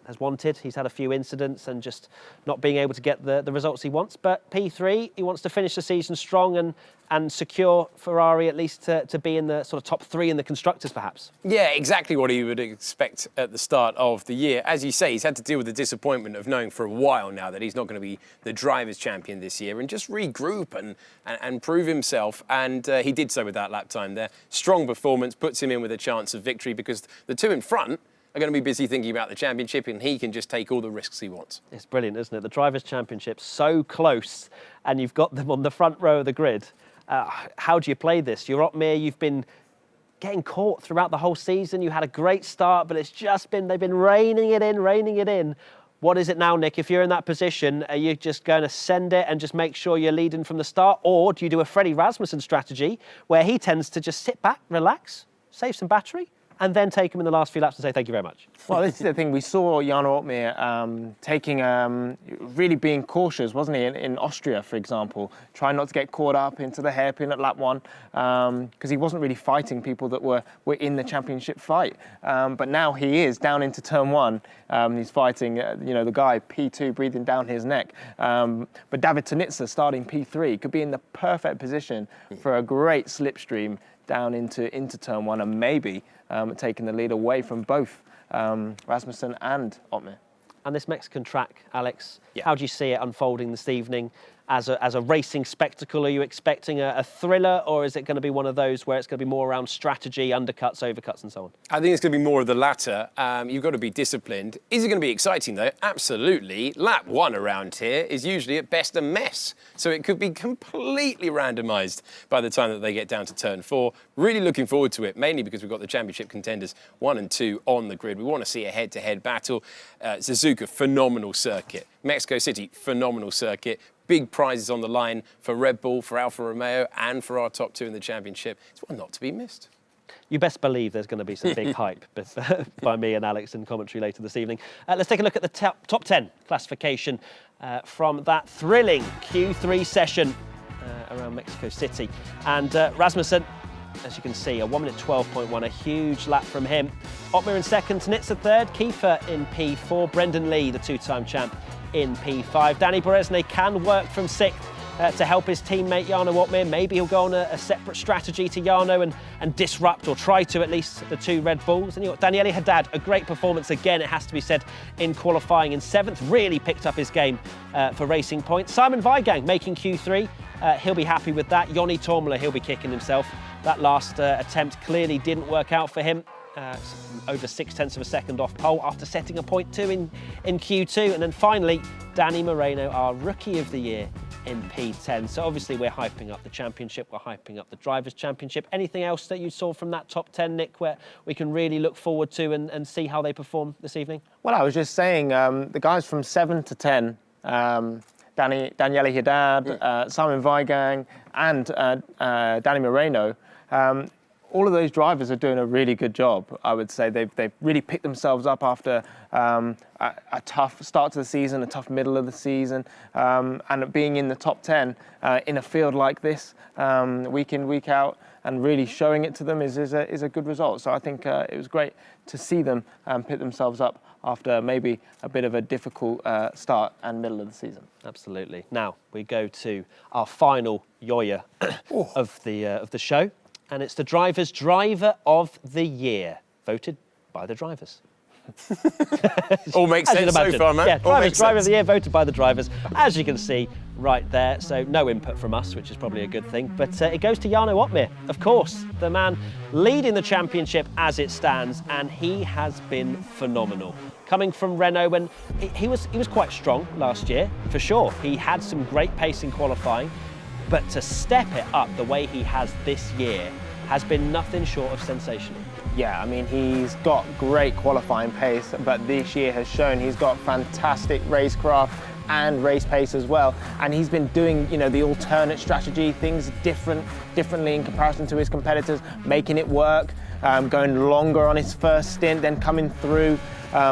has wanted. He's had a few incidents and just not being able to get the results he wants. But P3, he wants to finish the season strong and secure Ferrari at least to be in the sort of top 3 in the constructors, perhaps. Yeah, exactly what he would expect at the start of the year. As you say, he's had to deal with the disappointment of knowing for a while now that he's not going to be the drivers' champion this year, and just regroup and prove himself. And he did so with that lap time there. Strong performance puts him in with a chance of victory, because the two in front are going to be busy thinking about the championship, and he can just take all the risks he wants. It's brilliant, isn't it? The Drivers' Championship, so close, and you've got them on the front row of the grid. How do you play this? You're Otmir, you've been getting caught throughout the whole season. You had a great start, but it's just been, they've been reining it in. What is it now, Nick? If you're in that position, are you just going to send it and just make sure you're leading from the start? Or do you do a Freddie Rasmussen strategy where he tends to just sit back, relax, save some battery, and then take him in the last few laps and say thank you very much? Well, this is the thing. We saw Jarno Opmeer taking, really being cautious, wasn't he, in Austria, for example, trying not to get caught up into the hairpin at lap 1, because he wasn't really fighting people that were in the championship fight. But now he is down into turn 1. He's fighting, the guy P2 breathing down his neck. But David Tonitsa starting P3 could be in the perfect position for a great slipstream down into turn 1, and maybe taking the lead away from both Rasmussen and Otmir. And this Mexican track, Alex, Yeah. how do you see it unfolding this evening? As a racing spectacle, are you expecting a thriller, or is it going to be one of those where it's going to be more around strategy, undercuts, overcuts and so on? I think it's going to be more of the latter. You've got to be disciplined. Is it going to be exciting, though? Absolutely. Lap 1 around here is usually at best a mess. So it could be completely randomised by the time that they get down to turn 4. Really looking forward to it, mainly because we've got the championship contenders 1 and 2 on the grid. We want to see a head-to-head battle. Suzuka, phenomenal circuit. Mexico City, phenomenal circuit. Big prizes on the line for Red Bull, for Alfa Romeo, and for our top 2 in the championship. It's one not to be missed. You best believe there's going to be some big hype by me and Alex in commentary later this evening. Let's take a look at the top 10 classification from that thrilling Q3 session around Mexico City. And Rasmussen, as you can see, a 1 minute 12.1, a huge lap from him. Otmir in second, Tonitsa third, Kiefer in P4, Brendan Lee, the 2-time champ, in P5. Danny Beresne can work from 6th to help his teammate Jarno Opmeer. Maybe he'll go on a separate strategy to Jarno and disrupt, or try to at least, the 2 Red Bulls. And you've got Daniele Haddad, a great performance again, it has to be said, in qualifying in 7th, really picked up his game for Racing Point. Simon Weigang making Q3, he'll be happy with that. Joni Tormler, he'll be kicking himself. That last attempt clearly didn't work out for him. Over 0.6 of a second off pole after setting a point 2 in Q2. And then finally, Danny Moreno, our Rookie of the Year, in P10. So obviously we're hyping up the championship, we're hyping up the Drivers' Championship. Anything else that you saw from that top 10, Nick, where we can really look forward to and see how they perform this evening? Well, I was just saying, the guys from 7 to 10, Daniele Haddad, Simon Weigang, and Danny Moreno, all of those drivers are doing a really good job, I would say. They've really picked themselves up after a tough start to the season, a tough middle of the season, and being in the top 10 in a field like this, week in, week out, and really showing it to them is a good result. So I think it was great to see them pick themselves up after maybe a bit of a difficult start and middle of the season. Absolutely. Now we go to our final Yoya of the show. And it's the Drivers' Driver of the Year, voted by the drivers. All makes sense so far, man. Yeah, Driver of the Year, voted by the drivers, as you can see right there. So no input from us, which is probably a good thing. But it goes to Jarno Opmeer, of course, the man leading the championship as it stands, and he has been phenomenal. Coming from Renault, and he was quite strong last year, for sure. He had some great pace in qualifying. But to step it up the way he has this year has been nothing short of sensational. Yeah, I mean, he's got great qualifying pace, but this year has shown he's got fantastic racecraft and race pace as well. And he's been doing, the alternate strategy, things differently in comparison to his competitors, making it work, going longer on his first stint, then coming through,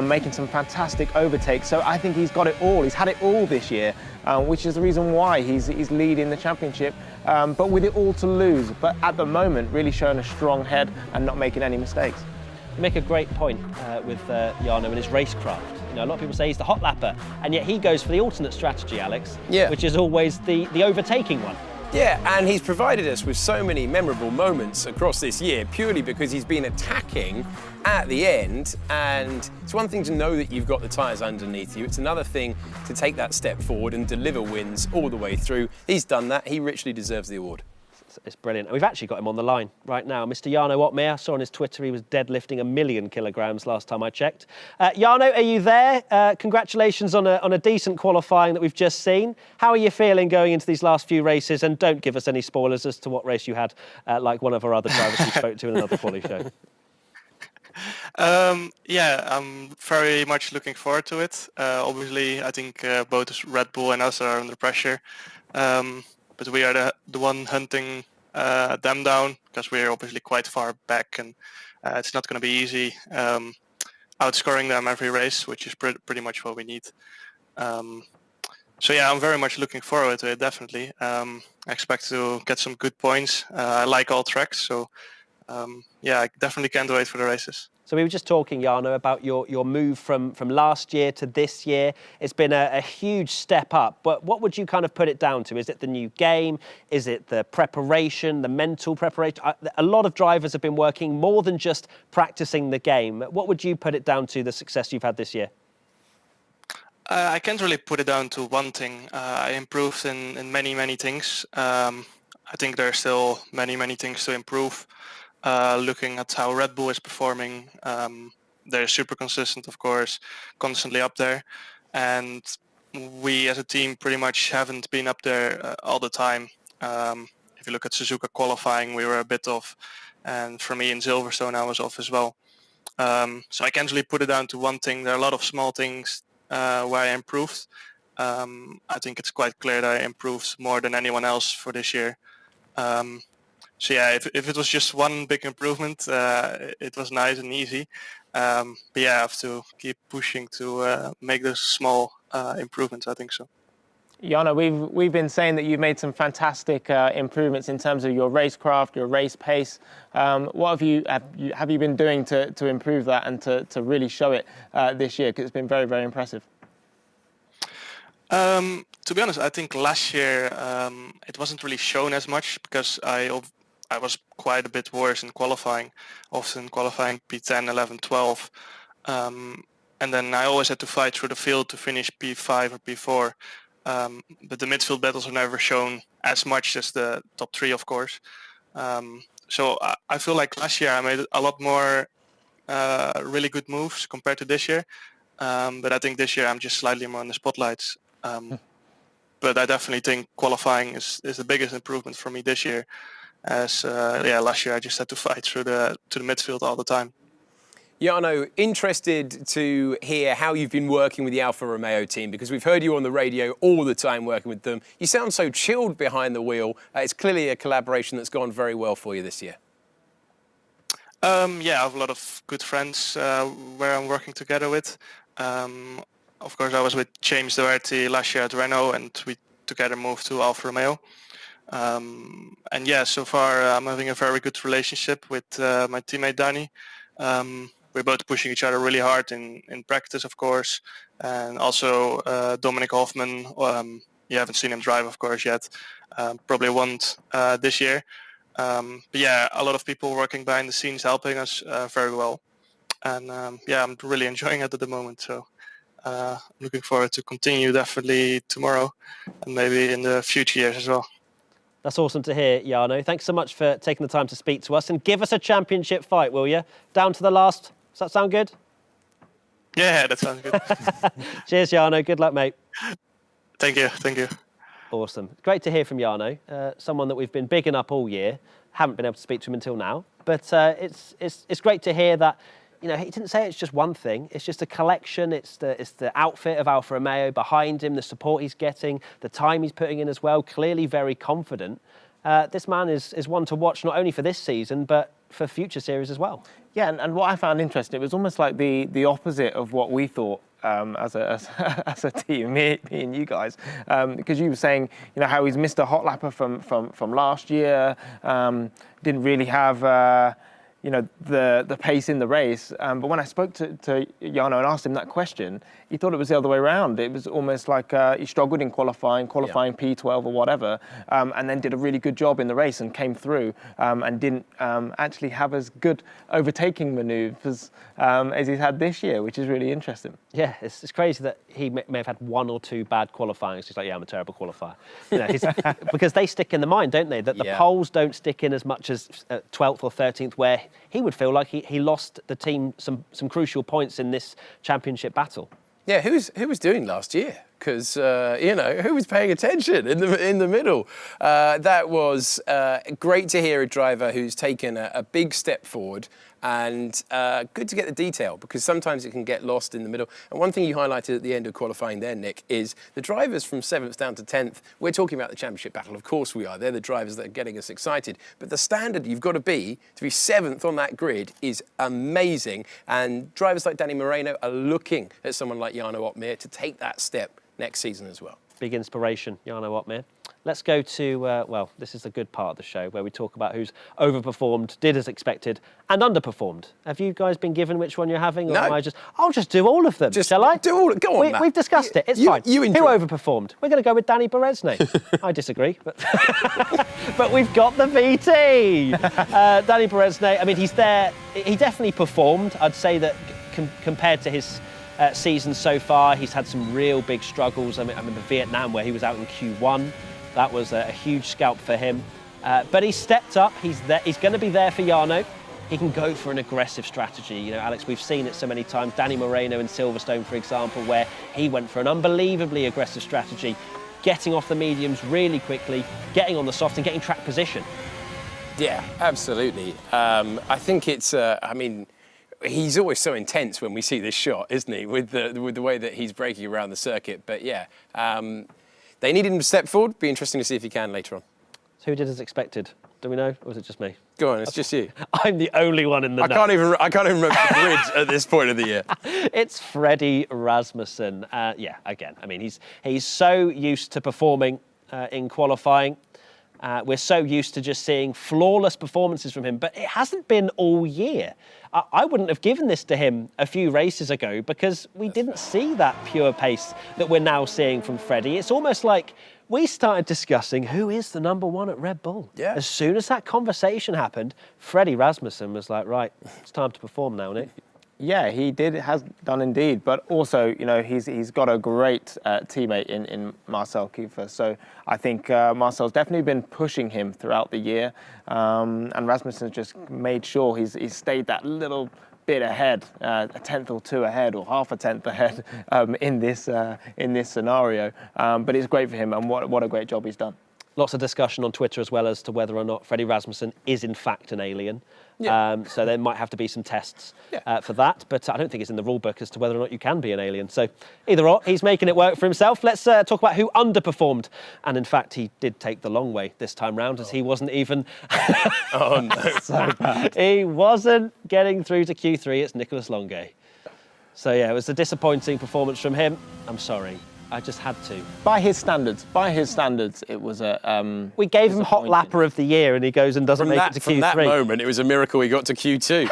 making some fantastic overtakes. So I think he's got it all. He's had it all this year, which is the reason why he's leading the championship, but with it all to lose. But at the moment, really showing a strong head and not making any mistakes. You make a great point with Jarno and his racecraft. You know, a lot of people say he's the hot lapper, and yet he goes for the alternate strategy, Alex, Yeah. which is always the overtaking one. Yeah, and he's provided us with so many memorable moments across this year purely because he's been attacking at the end. And it's one thing to know that you've got the tyres underneath you. It's another thing to take that step forward and deliver wins all the way through. He's done that. He richly deserves the award. It's brilliant. And we've actually got him on the line right now. Mr. Jarno Ottmeyer, I saw on his Twitter he was deadlifting 1,000,000 kilograms last time I checked. Jarno, are you there? Congratulations on a decent qualifying that we've just seen. How are you feeling going into these last few races? And don't give us any spoilers as to what race you had, like one of our other drivers we spoke to in another quali show. Yeah, I'm very much looking forward to it. Obviously, I think both Red Bull and us are under pressure. But we are the one hunting them down because we're obviously quite far back, and it's not going to be easy outscoring them every race, which is pretty much what we need. So yeah, I'm very much looking forward to it, definitely. I expect to get some good points. I like all tracks, so yeah, I definitely can't wait for the races. So we were just talking, Jarno, about your move from last year to this year. It's been a huge step up, but what would you kind of put it down to? Is it the new game? Is it the preparation, the mental preparation? A lot of drivers have been working more than just practicing the game. What would you put it down to, the success you've had this year? I can't really put it down to one thing. I improved in many things. I think there are still many things to improve. Looking at how Red Bull is performing, they're super consistent, of course, constantly up there. And we as a team pretty much haven't been up there all the time. If you look at Suzuka qualifying, we were a bit off. And for me in Silverstone, I was off as well. So I can't really put it down to one thing. There are a lot of small things where I improved. I think it's quite clear that I improved more than anyone else for this year. So yeah, if it was just one big improvement, it was nice and easy. But yeah, I have to keep pushing to make those small improvements, I think so. Jarno, we've been saying that you've made some fantastic improvements in terms of your racecraft, your race pace. What have you been doing to improve that and to really show it this year? Because it's been very impressive. To be honest, I think last year it wasn't really shown as much because I was quite a bit worse in qualifying, often qualifying P10, 11, 12. And then I always had to fight through the field to finish P5 or P4. But the midfield battles are never shown as much as the top three, of course. So I feel like last year I made a lot more really good moves compared to this year. But I think this year I'm just slightly more in the spotlights. But I definitely think qualifying is the biggest improvement for me this year. As last year I just had to fight through to the midfield all the time. Jarno, interested to hear how you've been working with the Alfa Romeo team, because we've heard you on the radio all the time working with them. You sound so chilled behind the wheel. It's clearly a collaboration that's gone very well for you this year. Yeah, I have a lot of good friends where I'm working together with. Of course, I was with James Doherty last year at Renault, and we together moved to Alfa Romeo. And yeah, so far I'm having a very good relationship with my teammate Danny. We're both pushing each other really hard in practice, of course, and also Dominic Hoffman. You haven't seen him drive, of course, yet. Probably won't this year. But yeah, a lot of people working behind the scenes helping us very well. And yeah, I'm really enjoying it at the moment. So looking forward to continue definitely tomorrow and maybe in the future years as well. That's awesome to hear, Jarno. Thanks so much for taking the time to speak to us, and give us a championship fight, will you? Down to the last. Does that sound good? Yeah, that sounds good. Cheers, Jarno. Good luck, mate. Thank you. Awesome. Great to hear from Jarno, someone that we've been bigging up all year. Haven't been able to speak to him until now, but it's great to hear that. You know, he didn't say it's just one thing. It's just a collection. It's the outfit of Alfa Romeo behind him, the support he's getting, the time he's putting in as well. Clearly very confident. This man is one to watch not only for this season, but for future series as well. Yeah, and what I found interesting, it was almost like the opposite of what we thought as a team, me and you guys, because you were saying, you know, how he's missed a hot lapper from last year, didn't really have. the pace in the race. But when I spoke to Jarno and asked him that question, he thought it was the other way around. It was almost like he struggled in qualifying P12 or whatever, and then did a really good job in the race and came through and didn't actually have as good overtaking manoeuvres as he's had this year, which is really interesting. Yeah, it's crazy that he may have had 1 or 2 bad qualifying. He's like, yeah, I'm a terrible qualifier. Because they stick in the mind, don't they? That the poles don't stick in as much as 12th or 13th, where he would feel like he lost the team some crucial points in this championship battle. Yeah, who was doing last year? Because who was paying attention in the middle? That was great to hear a driver who's taken a big step forward, and good to get the detail, because sometimes it can get lost in the middle. And one thing you highlighted at the end of qualifying there, Nick, is the drivers from 7th down to 10th. We're talking about the championship battle, of course we are. They're the drivers that are getting us excited. But the standard you've got to be 7th on that grid is amazing. And drivers like Danny Moreno are looking at someone like Jarno Opmeer to take that step next season as well. Big inspiration, Jarno Opmeer. Let's go to, this is the good part of the show, where we talk about who's overperformed, did as expected, and underperformed. Have you guys been given which one you're having? Or No. am I'll just do all of them, shall I? Do all. Go on, Matt. We've discussed it. It's fine. You enjoy. Who overperformed? We're going to go with Danny Berezne. I disagree, but but we've got the VT. Danny Berezne, I mean, he's there. He definitely performed. I'd say that compared to his season so far, he's had some real big struggles. I remember Vietnam, where he was out in Q1. That was a huge scalp for him. But he's stepped up. He's there. He's going to be there for Jarno. He can go for an aggressive strategy. Alex, we've seen it so many times. Danny Moreno in Silverstone, for example, where he went for an unbelievably aggressive strategy, getting off the mediums really quickly, getting on the soft and getting track position. Yeah, absolutely. I think it's, he's always so intense when we see this shot, isn't he? With the way that he's breaking around the circuit. But yeah, they needed him to step forward. Be interesting to see if he can later on. So who did as expected? Do we know, or was it just me? Go on, it's just you. I'm the only one in the I can't even remember the grid at this point of the year. It's Freddie Rasmussen. Again, I mean, he's so used to performing in qualifying. We're so used to just seeing flawless performances from him, but it hasn't been all year. I wouldn't have given this to him a few races ago, because we didn't see that pure pace that we're now seeing from Freddie. It's almost like we started discussing who is the number 1 at Red Bull. Yeah. As soon as that conversation happened, Freddie Rasmussen was like, right, it's time to perform now, Nick. Yeah, he has done indeed, but also, he's got a great teammate in Marcel Kiefer. So I think Marcel's definitely been pushing him throughout the year, and Rasmussen's just made sure he's stayed that little bit ahead, a tenth or two ahead, or half a tenth ahead in this scenario. But it's great for him, and what a great job he's done. Lots of discussion on Twitter as well as to whether or not Freddie Rasmussen is in fact an alien. Yeah. So there might have to be some tests for that, but I don't think it's in the rule book as to whether or not you can be an alien. So either or, he's making it work for himself. Let's talk about who underperformed. And in fact, he did take the long way this time round, as he wasn't even... Oh, no. So bad. He wasn't getting through to Q3. It's Nicolas Longuet. So yeah, it was a disappointing performance from him. I'm sorry. I just had to. By his standards, it was a... we gave him Hot Lapper of the Year, and he goes and doesn't make it to Q3. From that moment, it was a miracle he got to Q2.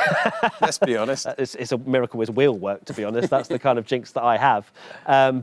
Let's be honest. It's a miracle his wheel worked, to be honest. That's the kind of jinx that I have.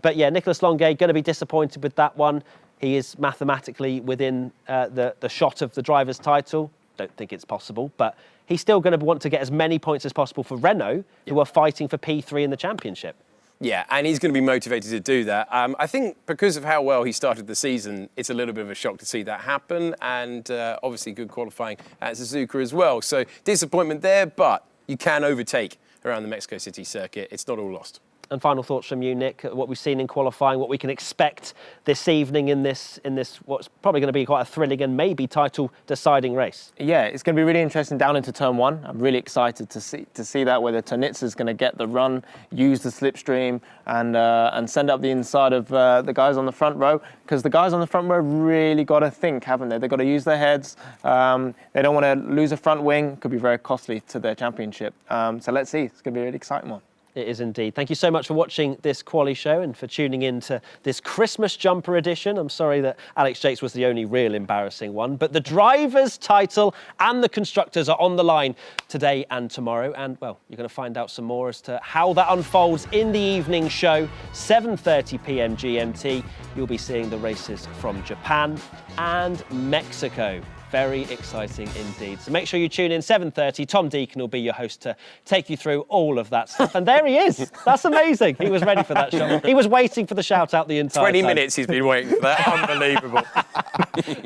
But yeah, Nicolas Longuet, going to be disappointed with that one. He is mathematically within the shot of the driver's title. Don't think it's possible, but he's still going to want to get as many points as possible for Renault, who are fighting for P3 in the championship. Yeah, and he's going to be motivated to do that. I think because of how well he started the season, it's a little bit of a shock to see that happen, and obviously good qualifying at Suzuka as well. So disappointment there, but you can overtake around the Mexico City circuit. It's not all lost. And final thoughts from you, Nick, what we've seen in qualifying, what we can expect this evening in this what's probably going to be quite a thrilling and maybe title-deciding race. Yeah, it's going to be really interesting down into turn 1. I'm really excited to see that, whether Tonitza's going to get the run, use the slipstream, and send up the inside of the guys on the front row, because the guys on the front row really got to think, haven't they? They've got to use their heads. They don't want to lose a front wing. Could be very costly to their championship. So let's see. It's going to be a really exciting one. It is indeed. Thank you so much for watching this quali show and for tuning in to this Christmas jumper edition. I'm sorry that Alex Jakes was the only real embarrassing one, but the drivers' title and the constructors are on the line today and tomorrow. And, well, you're going to find out some more as to how that unfolds in the evening show, 7:30 p.m. GMT. You'll be seeing the races from Japan and Mexico. Very exciting indeed. So make sure you tune in 7:30. Tom Deacon will be your host to take you through all of that stuff. And there he is. That's amazing. He was ready for that shot. He was waiting for the shout out the entire 20 time. 20 minutes he's been waiting for that. Unbelievable.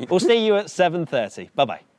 We'll see you at 7:30. Bye-bye.